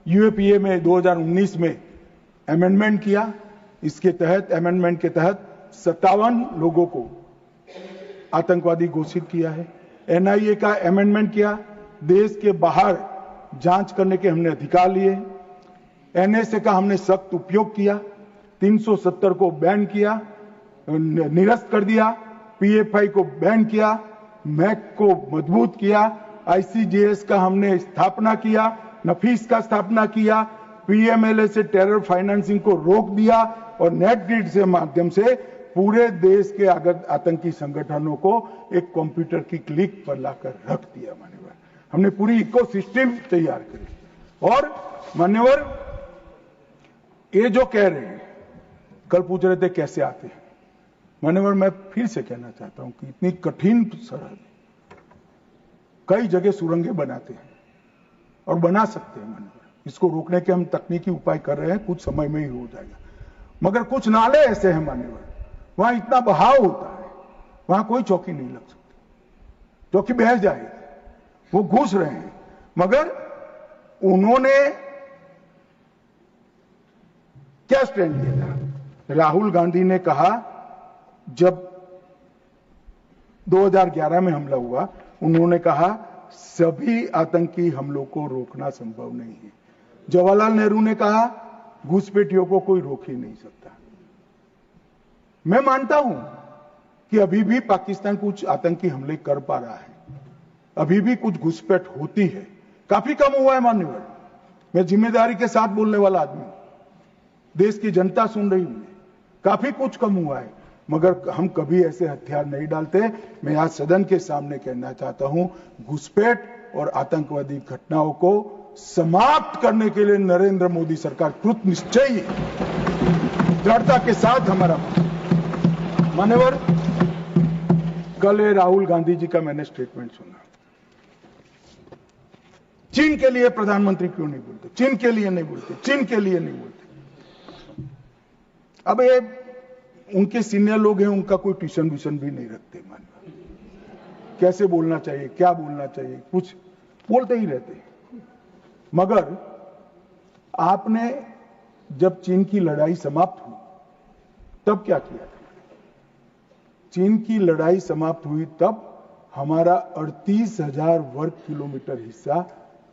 यूएपीए में 2019 में अमेंडमेंट किया। इसके तहत, अमेंडमेंट के तहत 57 लोगों को आतंकवादी घोषित किया है। एनआईए का अमेंडमेंट किया, देश के बाहर जांच करने के हमने अधिकार लिए। एनएसए का हमने सख्त उपयोग किया, 370 को बैन किया, निरस्त कर दिया, पीएफआई को बैन किया, मैक को मजबूत किया, ICJS का हमने स्थापना किया, नफीस का स्थापना किया, PMLA से टेरर फाइनेंसिंग को रोक दिया और नेट ग्रिड से माध्यम से पूरे देश के आतंकी संगठनों को एक कंप्यूटर की क्लिक पर लाकर रख दिया। मान्यवर, हमने पूरी इकोसिस्टम तैयार करी। और मान्यवर, ये जो कह रहे हैं, कल पूछ रहे थे कैसे आते हैं, मान्यवर मैं फिर से कहना चाहता हूं कि इतनी कठिन सरहद, कई जगह सुरंगें बनाते हैं और बना सकते हैं। मान्यवर, इसको रोकने के हम तकनीकी उपाय कर रहे हैं, कुछ समय में ही हो जाएगा। मगर कुछ नाले ऐसे हैं मान्यवर, वहां इतना बहाव होता है, वहां कोई चौकी नहीं लग सकती, चौकी बह जाएगी। वो घुस रहे हैं, मगर उन्होंने क्या स्टैंड लिया था? राहुल गांधी ने कहा, जब 2011 में हमला हुआ, उन्होंने कहा सभी आतंकी हमलों को रोकना संभव नहीं है। जवाहरलाल नेहरू ने कहा घुसपैठियों को कोई रोक ही नहीं सकता। मैं मानता हूं कि अभी भी पाकिस्तान कुछ आतंकी हमले कर पा रहा है, अभी भी कुछ घुसपैठ होती है, काफी कम हुआ है मान्यवर। मैं जिम्मेदारी के साथ बोलने वाला आदमी हूं, देश की जनता सुन रही है, काफी कुछ कम हुआ है, मगर हम कभी ऐसे हथियार नहीं डालते। मैं आज सदन के सामने कहना चाहता हूं, घुसपैठ और आतंकवादी घटनाओं को समाप्त करने के लिए नरेंद्र मोदी सरकार कृत निश्चयी दृढ़ता के साथ हमारा। मान्यवर, कल राहुल गांधी जी का मैंने स्टेटमेंट सुना, चीन के लिए प्रधानमंत्री क्यों नहीं बोलते, चीन के लिए नहीं बोलते, चीन के लिए नहीं बोलते। अब ये उनके सीनियर लोग हैं, उनका कोई ट्यूशन व्यूशन भी नहीं रखते। मान्यवर, कैसे बोलना चाहिए, क्या बोलना चाहिए, कुछ बोलते ही रहते हैं। मगर आपने जब चीन की लड़ाई समाप्त हुई तब क्या किया था? चीन की लड़ाई समाप्त हुई तब हमारा 38,000 वर्ग किलोमीटर हिस्सा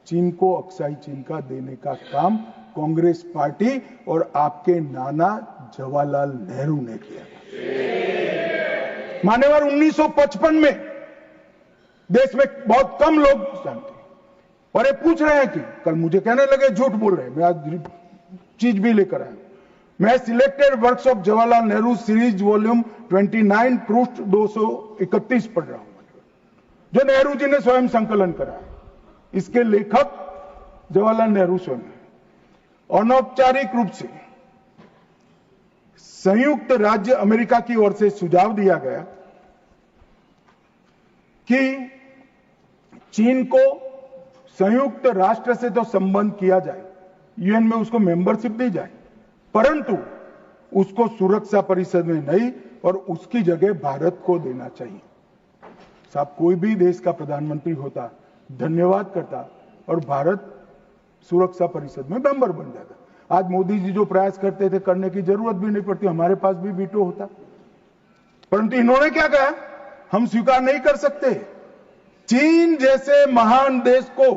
चीन को अक्साई चीन का देने का काम कांग्रेस पार्टी और आपके नाना जवाहरलाल नेहरू ने किया था। मान्यवर, 1955 में देश में बहुत कम लोग जानते, और ये पूछ रहे हैं कि कल मुझे कहने लगे झूठ बोल रहे हैं, मैं आज चीज भी लेकर आया। मैं selected works of Jawaharlal Nehru series volume 29 पृष्ठ 231 पढ़ रहा हूं, जो नेहरू जी ने स्वयं संकलन करा। इसके लेखक जवाहरलाल नेहरू स्वयं है। अनौपचारिक रूप से संयुक्त राज्य अमेरिका की ओर से सुझाव दिया गया कि चीन को संयुक्त राष्ट्र से तो संबंध किया जाए, यूएन में उसको मेंबरशिप दी जाए, परंतु उसको सुरक्षा परिषद में नहीं, और उसकी जगह भारत को देना चाहिए। साहब, कोई भी देश का प्रधानमंत्री होता, धन्यवाद करता और भारत सुरक्षा परिषद में मेंबर बन जाता। आज मोदी जी जो प्रयास करते थे, करने की जरूरत भी नहीं पड़ती, हमारे पास भी वीटो होता। परंतु इन्होंने क्या कहा, हम स्वीकार नहीं कर सकते। चीन जैसे महान देश को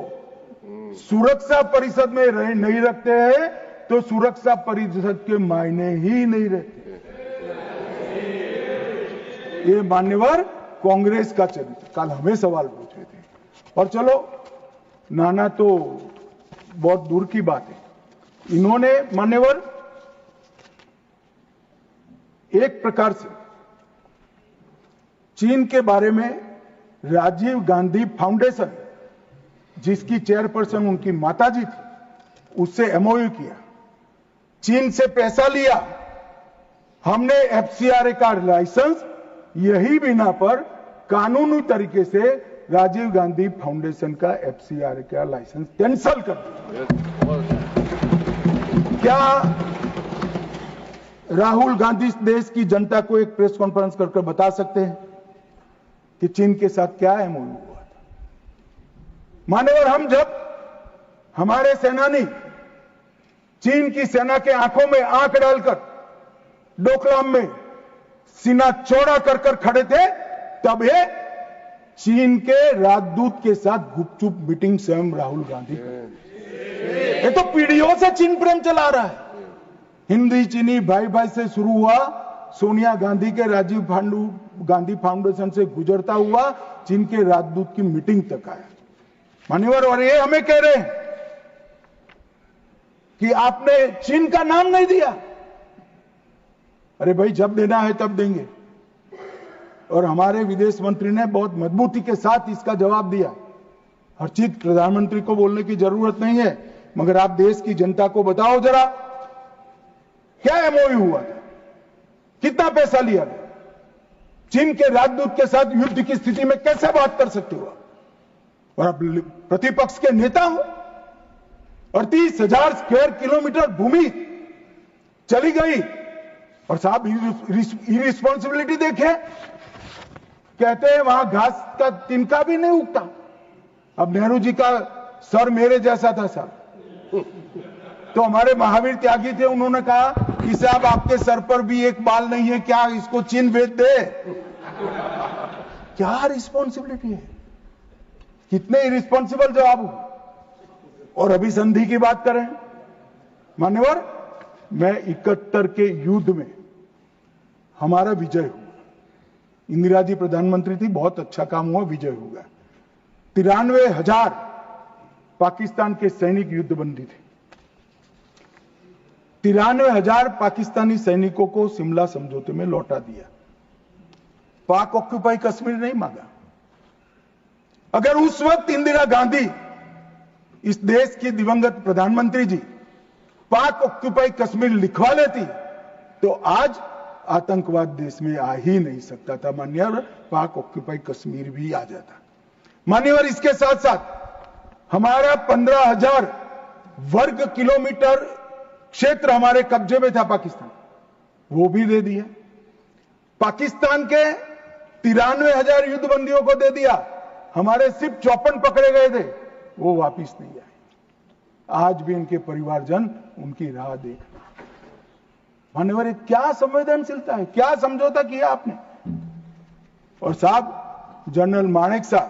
सुरक्षा परिषद में नहीं रखते हैं तो सुरक्षा परिषद के मायने ही नहीं रहते। ये मान्यवर कांग्रेस का चरित्र। कल हमें सवाल पूछे थे, और चलो नाना तो बहुत दूर की बात है। इन्होंने मान्यवर एक प्रकार से चीन के बारे में राजीव गांधी फाउंडेशन, जिसकी चेयरपर्सन उनकी माताजी थी, उससे एमओयू किया, चीन से पैसा लिया, हमने एफसीआरए का लाइसेंस यही बिना पर कानूनी तरीके से राजीव गांधी फाउंडेशन का एफसीआरए का लाइसेंस कैंसिल कर दिया। क्या राहुल गांधी देश की जनता को एक प्रेस कॉन्फ्रेंस करके बता सकते हैं कि चीन के साथ क्या एमओयू हुआ था? मान्यवर, हम जब हमारे सेनानी चीन की सेना के आंखों में आंख डालकर डोकलाम में सीना चौड़ा कर खड़े थे, तब ये चीन के राजदूत के साथ गुपचुप मीटिंग स्वयं राहुल गांधी करते। ये तो पीढ़ियों से चीन प्रेम चला रहा है। हिंदी चीनी भाई भाई से शुरू हुआ, सोनिया गांधी के राजीव गांधी फाउंडेशन से गुजरता हुआ चीन के राजदूत की मीटिंग तक आया मान्यवर, और ये हमें कह रहे हैं कि आपने चीन का नाम नहीं दिया। अरे भाई, जब देना है तब देंगे। और हमारे विदेश मंत्री ने बहुत मजबूती के साथ इसका जवाब दिया। हर चीज प्रधानमंत्री को बोलने की जरूरत नहीं है, मगर आप देश की जनता को बताओ जरा, क्या एमओयू हुआ था, कितना पैसा लिया गया, चीन के राजदूत के साथ युद्ध की स्थिति में कैसे बात कर सकते हो? और आप प्रतिपक्ष के नेता हो, और 30,000 स्क्वायर किलोमीटर भूमि चली गई, और साहब इरिस्पॉन्सिबिलिटी देखे, कहते हैं वहां घास का तिनका भी नहीं उगता। अब नेहरू जी का सर मेरे जैसा था साहब, तो हमारे महावीर त्यागी थे, उन्होंने कहा कि साहब आपके सर पर भी एक बाल नहीं है, क्या इसको चीन बेच दे? क्या रिस्पॉन्सिबिलिटी है, कितने इरिस्पॉन्सिबल जवाब हो। और अभी संधि की बात करें मान्यवर, मैं 71 के युद्ध में हमारा विजय हुआ, इंदिरा जी प्रधानमंत्री थी, बहुत अच्छा काम हुआ, विजय हुआ। 93,000 पाकिस्तान के सैनिक युद्धबंदी थे। 93,000 पाकिस्तानी सैनिकों को शिमला समझौते में लौटा दिया। पाक ऑक्यूपाई कश्मीर नहीं मांगा। अगर उस वक्त इंदिरा गांधी, इस देश की दिवंगत प्रधानमंत्री जी, पाक ऑक्यूपाई कश्मीर लिखवा लेती, तो आज आतंकवाद देश में आ ही नहीं सकता था मान्यवर, पाक ऑक्यूपाई कश्मीर भी आ जाता मान्यवर। इसके साथ साथ हमारा 15,000 वर्ग किलोमीटर क्षेत्र हमारे कब्जे में था पाकिस्तान, वो भी दे दिया। पाकिस्तान के 93,000 युद्धबंदियों को दे दिया, हमारे सिर्फ 54 पकड़े गए थे, वो वापिस नहीं आए। आज भी इनके परिवारजन उनकी राह देख रहे। मान्यवर, क्या संवेदनशीलता है, क्या समझौता किया आपने? और साहब, जनरल मानेकशॉ,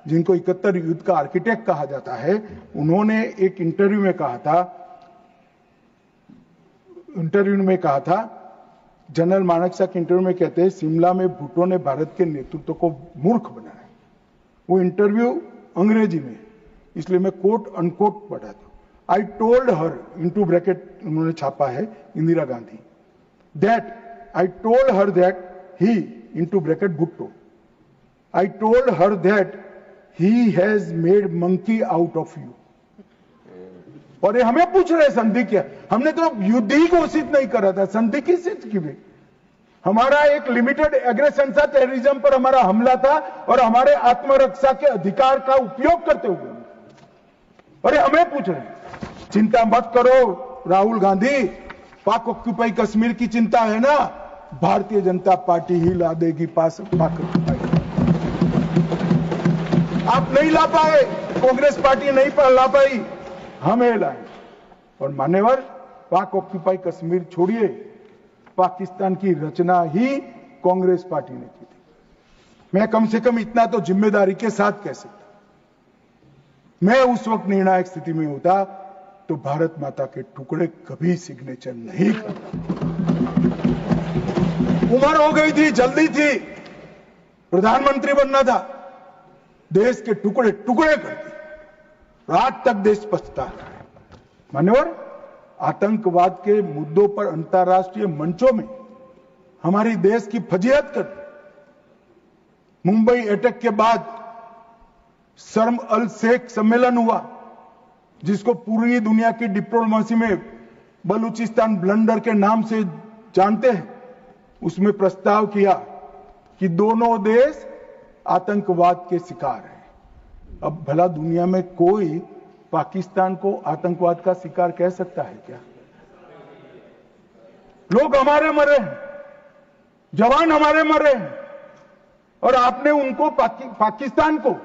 जिनको 71 युद्ध का आर्किटेक्ट कहा जाता है, उन्होंने एक इंटरव्यू में कहा था, जनरल मानेकशॉ के इंटरव्यू में कहते हैं, शिमला में भुट्टो ने भारत के नेतृत्व को मूर्ख बनाया। वो इंटरव्यू अंग्रेजी में, इसलिए मैं कोट अनकोट पढ़ा था। I told her, into bracket उन्होंने छापा है Indira Gandhi, that I told her that he, into bracket Bhutto, I told her that he has made monkey out of you. और ये हमें पूछ रहे संधि क्या? हमने तो युद्ध ही घोषित नहीं करा था, संधि की सिद्ध की भी। हमारा एक लिमिटेड एग्रेशन था, टेररिज्म पर हमारा हमला था, और हमारे आत्मरक्षा के अधिकार का उपयोग करते हुए, और हमें पूछ रहे हैं। चिंता मत करो राहुल गांधी, पाक ऑक्यूपाई कश्मीर की चिंता है ना, भारतीय जनता पार्टी ही ला देगी पाक ऑक्यूपाई। आप नहीं ला पाए, कांग्रेस पार्टी नहीं ला पाई, हमें लाए। और मान्यवर, पाक ऑक्यूपाई कश्मीर छोड़िए, पाकिस्तान की रचना ही कांग्रेस पार्टी ने की थी। मैं कम से कम इतना तो जिम्मेदारी के साथ कह सकता, मैं उस वक्त निर्णायक स्थिति में होता तो भारत माता के टुकड़े कभी सिग्नेचर नहीं करता। उम्र हो गई थी, जल्दी थी, प्रधानमंत्री बनना था, देश के टुकड़े टुकड़े कर दिए, आज तक देश पछता रहा है। मान्यवर, आतंकवाद के मुद्दों पर अंतर्राष्ट्रीय मंचों में हमारी देश की फजीहत कर, मुंबई अटैक के बाद शर्म अल शेख सम्मेलन हुआ, जिसको पूरी दुनिया की डिप्लोमेसी में बलूचिस्तान ब्लंडर के नाम से जानते हैं। उसमें प्रस्ताव किया कि दोनों देश आतंकवाद के शिकार हैं। अब भला दुनिया में कोई पाकिस्तान को आतंकवाद का शिकार कह सकता है क्या? लोग हमारे मरे हैं, जवान हमारे मरे हैं, और आपने उनको पाकिस्तान को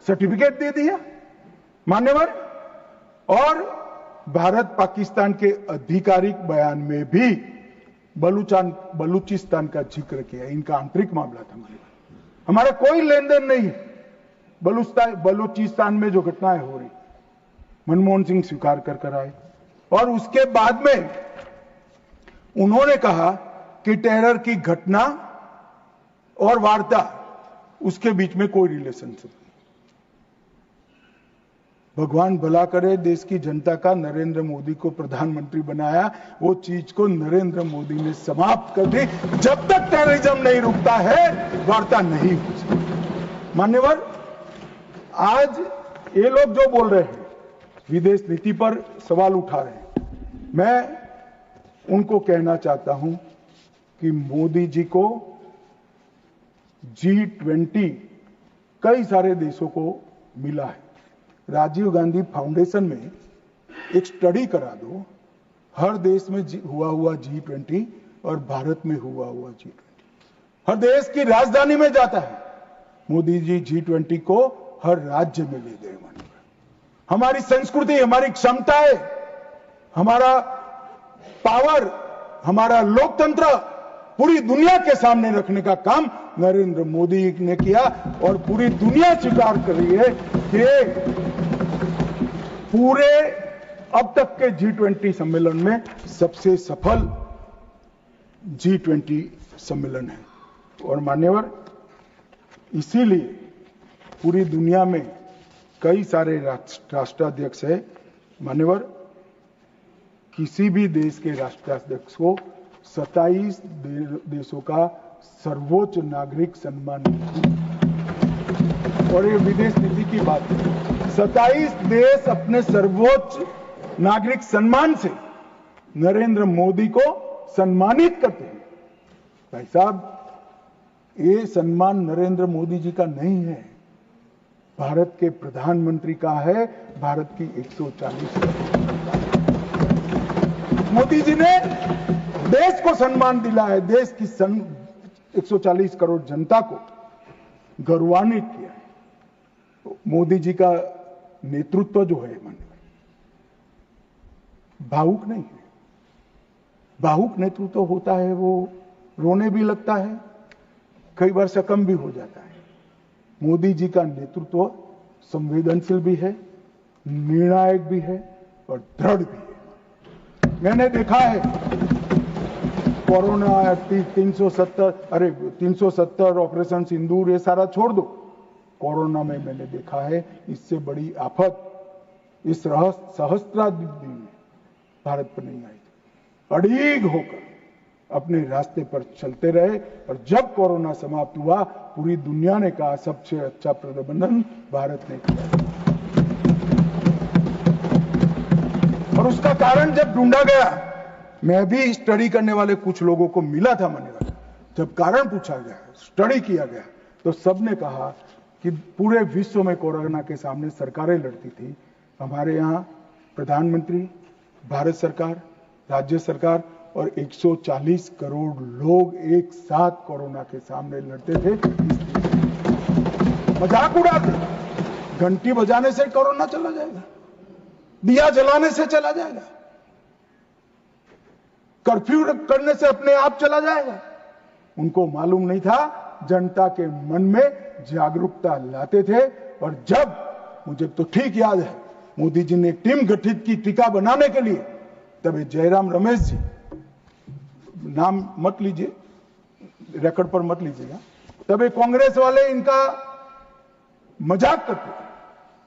सर्टिफिकेट दे दिया मान्यवर। और भारत पाकिस्तान के आधिकारिक बयान में भी बलूचिस्तान का जिक्र किया, इनका आंतरिक मामला था। हमारा कोई लेन देन नहीं है बलूचिस्तान में जो घटनाएं हो रही, मनमोहन सिंह स्वीकार कर आए। और उसके बाद में उन्होंने कहा कि टेरर की घटना और वार्ता उसके बीच में कोई रिलेशनशिप नहीं। भगवान भला करे, देश की जनता का नरेंद्र मोदी को प्रधानमंत्री बनाया, वो चीज को नरेंद्र मोदी ने समाप्त कर दी। जब तक टेररिज्म नहीं रुकता है, वार्ता नहीं हो सकती। मान्यवर, आज ये लोग जो बोल रहे हैं, विदेश नीति पर सवाल उठा रहे हैं, मैं उनको कहना चाहता हूं कि मोदी जी को G20 कई सारे देशों को मिला है। राजीव गांधी फाउंडेशन में एक स्टडी करा दो, हर देश में हुआ G20 और भारत में हुआ G20। हर देश की राजधानी में जाता है। मोदी जी G20 को हर राज्य में ले गए। हमारी संस्कृति, हमारी क्षमताएं, हमारा पावर, हमारा लोकतंत्र पूरी दुनिया के सामने रखने का काम नरेंद्र मोदी ने किया और पूरी दुनिया स्वीकार कर रही है कि पूरे अब तक के G20 सम्मेलन में सबसे सफल G20 सम्मेलन है। और मान्यवर, इसीलिए पूरी दुनिया में कई सारे राष्ट्राध्यक्ष है। मान्यवर, किसी भी देश के राष्ट्राध्यक्ष को 27 देशों का सर्वोच्च नागरिक सम्मान और ये विदेश नीति की बात है। 27 देश अपने सर्वोच्च नागरिक सम्मान से नरेंद्र मोदी को सम्मानित करते हैं। भाई साहब, ये सम्मान नरेंद्र मोदी जी का नहीं है, भारत के प्रधानमंत्री का है, भारत की 140 मोदी जी ने देश को सम्मान दिला है, देश की 140 करोड़ जनता को गौरवान्वित किया है। तो मोदी जी का नेतृत्व जो है, भावुक नहीं है। भावुक नेतृत्व होता है, वो रोने भी लगता है, कई बार शकम भी हो जाता है। मोदी जी का नेतृत्व संवेदनशील भी है, निर्णायक भी है और दृढ़ भी है। मैंने देखा है कोरोना 370 ऑपरेशन सिंदूर, ये सारा छोड़ दो। कोरोना में मैंने देखा है इससे बड़ी आफत इस सहस्त्राब्दी में भारत पर नहीं आई। अड़ीग होकर अपने रास्ते पर चलते रहे और जब कोरोना समाप्त हुआ, पूरी दुनिया ने कहा सबसे अच्छा प्रबंधन भारत ने किया। और उसका कारण जब ढूंढा गया, मैं भी स्टडी करने वाले कुछ लोगों को मिला था मान्यवर, जब कारण पूछा गया, स्टडी किया गया, तो सबने कहा कि पूरे विश्व में कोरोना के सामने सरकारें लड़ती थी, हमारे यहाँ प्रधानमंत्री, भारत सरकार, राज्य सरकार और 140 करोड़ लोग एक साथ कोरोना के सामने लड़ते थे। मजाक उड़ाते, घंटी बजाने से कोरोना चला जाएगा, दिया जलाने से चला जाएगा, कर्फ्यू करने से अपने आप चला जाएगा। उनको मालूम नहीं था, जनता के मन में जागरूकता लाते थे। और जब, मुझे तो ठीक याद है, मोदी जी ने टीम गठित की टीका बनाने के लिए, तब जयराम रमेश जी, नाम मत लीजिए, रिकॉर्ड पर मत लीजिएगा, तब कांग्रेस वाले इनका मजाक करते थे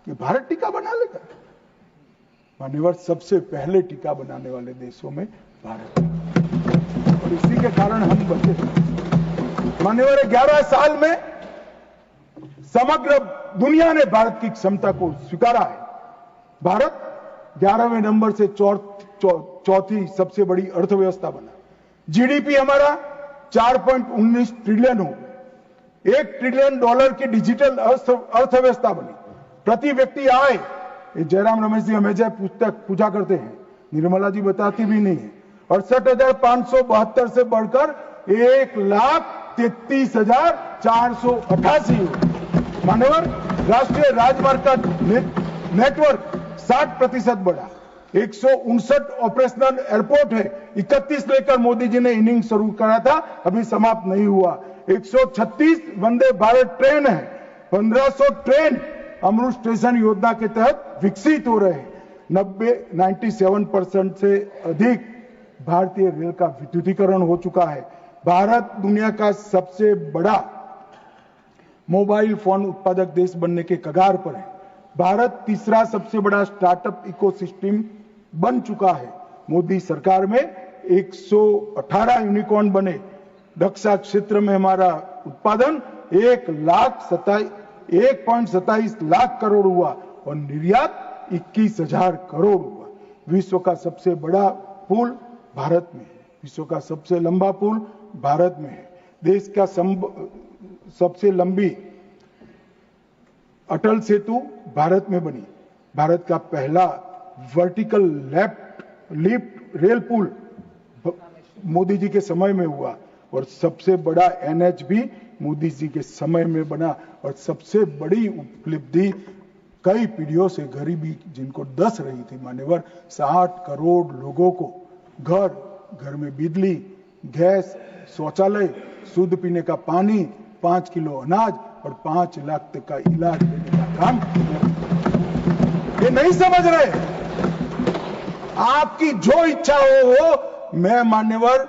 कि भारत टीका बना लेगा। मान्यवर, सबसे पहले टीका बनाने वाले देशों में भारत है और इसी के कारण हम बचे थे। मान्यवर, 11 साल में समग्र दुनिया ने भारत की क्षमता को स्वीकारा है। भारत 11वें नंबर से चौथी सबसे बड़ी अर्थव्यवस्था बना। जीडीपी हमारा 4.19 ट्रिलियन हो, $1 ट्रिलियन की डिजिटल अर्थव्यवस्था बनी। प्रति व्यक्ति आय, जयराम रमेश जी हमेशा पुस्तक पूछा करते हैं, निर्मला जी बताती भी नहीं है, 68,572 से बढ़कर 1,33,488 हो। मान्यवर, राष्ट्रीय राजमार्ग का नेटवर्क 60% बढ़ा, 159 ऑपरेशनल एयरपोर्ट है, 31 लेकर मोदी जी ने इनिंग्स शुरू करा था, अभी समाप्त नहीं हुआ। 136 वंदे भारत ट्रेन है, 1500 ट्रेन अमृत स्टेशन योजना के तहत विकसित हो रहे हैं। 97% से अधिक भारतीय रेल का विद्युतीकरण हो चुका है। भारत दुनिया का सबसे बड़ा मोबाइल फोन उत्पादक देश बनने के कगार पर है। भारत तीसरा सबसे बड़ा स्टार्टअप इकोसिस्टम बन चुका है। मोदी सरकार में 118 यूनिकॉर्न बने। रक्षा क्षेत्र में हमारा उत्पादन 1.27 लाख करोड़ हुआ और निर्यात 21,000 करोड़ हुआ। विश्व का सबसे बड़ा पुल भारत में है। विश्व का सबसे लंबा पुल भारत में है। देश का सबसे लंबी अटल सेतु भारत में बनी। भारत का पहला वर्टिकल लिफ्ट रेल पुल मोदी जी के समय में हुआ और सबसे बड़ा एनएच भी मोदी जी के समय में बना। और सबसे बड़ी उपलब्धि कई पीढ़ियों से गरीबी जिनको डस रही थी मान्यवर, 60 करोड़ लोगों को घर में बिजली, गैस, शौचालय, शुद्ध पीने का पानी, 5 किलो अनाज और 5 लाख तक का इलाज देने का काम। ये नहीं समझ रहे। आपकी जो इच्छा हो मैं मान्यवर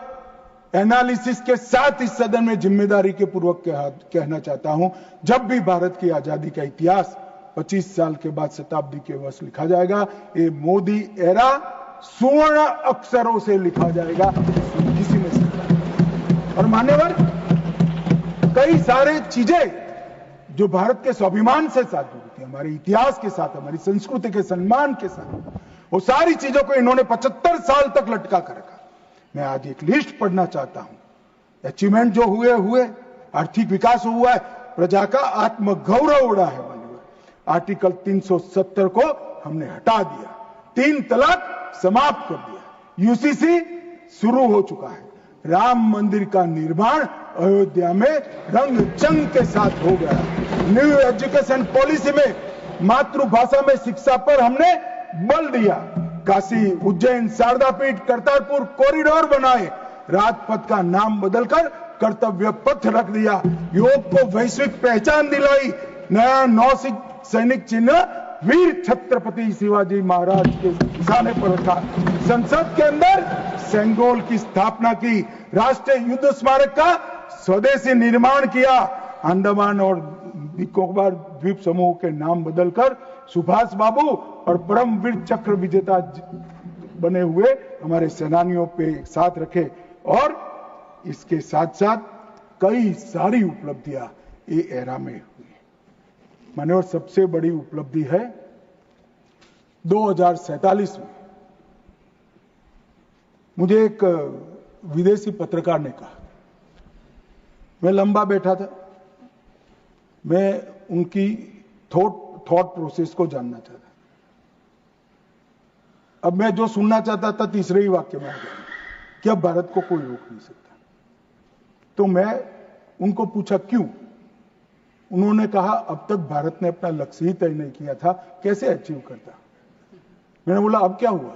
एनालिसिस के साथ इस सदन में जिम्मेदारी के पूर्वक कहना चाहता हूं, जब भी भारत की आजादी का इतिहास 25 साल के बाद शताब्दी के वर्ष लिखा जाएगा, ये मोदी एरा स्वर्ण अक्षरों से लिखा जाएगा, किसी ने सीखा। और मान्यवर कई सारे चीजें जो भारत के स्वाभिमान से साथ जुड़ी थी, हमारे इतिहास के साथ, हमारी संस्कृति के सम्मान के साथ, वो सारी चीजों को इन्होंने 75 साल तक लटका कर रखा। मैं आज एक लिस्ट पढ़ना चाहता हूं। अचीवमेंट जो हुए, आर्थिक विकास हुआ है, प्रजा का आत्मगौरव उड़ा है। आर्टिकल 370 को हमने हटा दिया, 3 तलाक समाप्त कर दिया, यूसीसी शुरू हो चुका है, राम मंदिर का निर्माण अयोध्या में रंग चंग के साथ हो गया। न्यू एजुकेशन पॉलिसी में मातृभाषा में शिक्षा पर हमने बल दिया। काशी, उज्जैन, शारदा पीठ, करतारपुर कॉरिडोर बनाए, राजपथ का नाम बदलकर कर्तव्य पथ रख दिया, योग को वैश्विक पहचान दिलाई, नया सैनिक चिन्ह वीर छत्रपति शिवाजी महाराज के निशाने पर रखा, संसद के अंदर सेंगोल की स्थापना की, राष्ट्रीय युद्ध स्मारक का स्वदेशी निर्माण किया, अंडमान और निकोबार द्वीप समूह के नाम बदलकर सुभाष बाबू और परमवीर चक्र विजेता बने हुए हमारे सेनानियों पे एक साथ रखे। और इसके साथ साथ कई सारी उपलब्धियां ये एरा में हुई। मान्यवर सबसे बड़ी उपलब्धि है 2047 में मुझे एक विदेशी पत्रकार ने कहा, मैं लंबा बैठा था, मैं उनकी थॉट प्रोसेस को जानना चाहता। अब मैं जो सुनना चाहता था तीसरे ही वाक्य में आ गया कि अब भारत को कोई रोक नहीं सकता। तो मैं उनको पूछा क्यों? उन्होंने कहा अब तक भारत ने अपना लक्ष्य ही तय नहीं किया था, कैसे अचीव करता। मैंने बोला अब क्या हुआ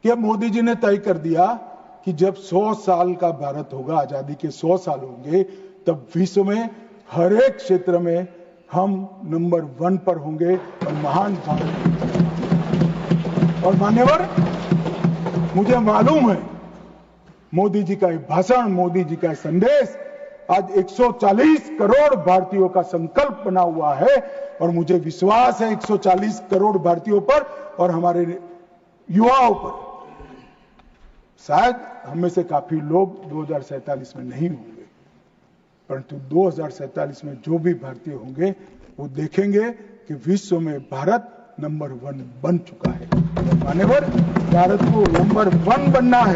कि अब मोदी जी ने तय कर दिया कि जब 100 साल का भारत होगा, आजादी के 100 साल होंगे, तब विश्व में हर एक क्षेत्र में हम नंबर 1 पर होंगे और महान भारत। और मान्यवर मुझे मालूम है मोदी जी का ये भाषण, मोदी जी का संदेश आज 140 करोड़ भारतीयों का संकल्प बना हुआ है और मुझे विश्वास है 140 करोड़ भारतीयों पर और हमारे युवाओं पर। शायद हम में से काफी लोग 2047 में नहीं होंगे, परंतु 2047 में जो भी भारतीय होंगे वो देखेंगे कि विश्व में भारत नंबर 1 बन चुका है। मान्यवर भारत को नंबर 1 बनना है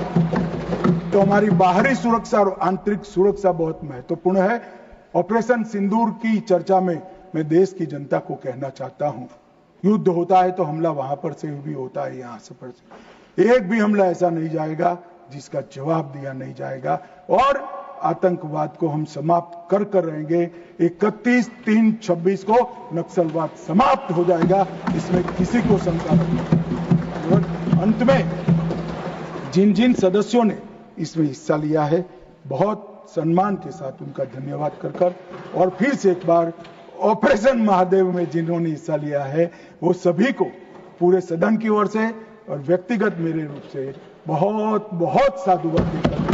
तो हमारी बाहरी सुरक्षा और आंतरिक सुरक्षा बहुत महत्वपूर्ण है। ऑपरेशन सिंदूर की चर्चा में मैं देश की जनता को कहना चाहता हूं, युद्ध होता है तो हमला वहां पर से भी होता है, यहां से पर से एक भी हमला ऐसा नहीं जाएगा जिसका जवाब दिया नहीं जाएगा और आतंकवाद को हम समाप्त कर रहेंगे। 31/3/26 को नक्सलवाद समाप्त हो जाएगा, इसमें किसी को शंका नहीं। अंत में जिन सदस्यों ने इसमें हिस्सा लिया है, बहुत सम्मान के साथ उनका धन्यवाद कर और फिर से एक बार ऑपरेशन महादेव में जिन्होंने हिस्सा लिया है वो सभी को पूरे सदन की ओर से और व्यक्तिगत मेरे रूप से बहुत बहुत साधुवाद देता हूं।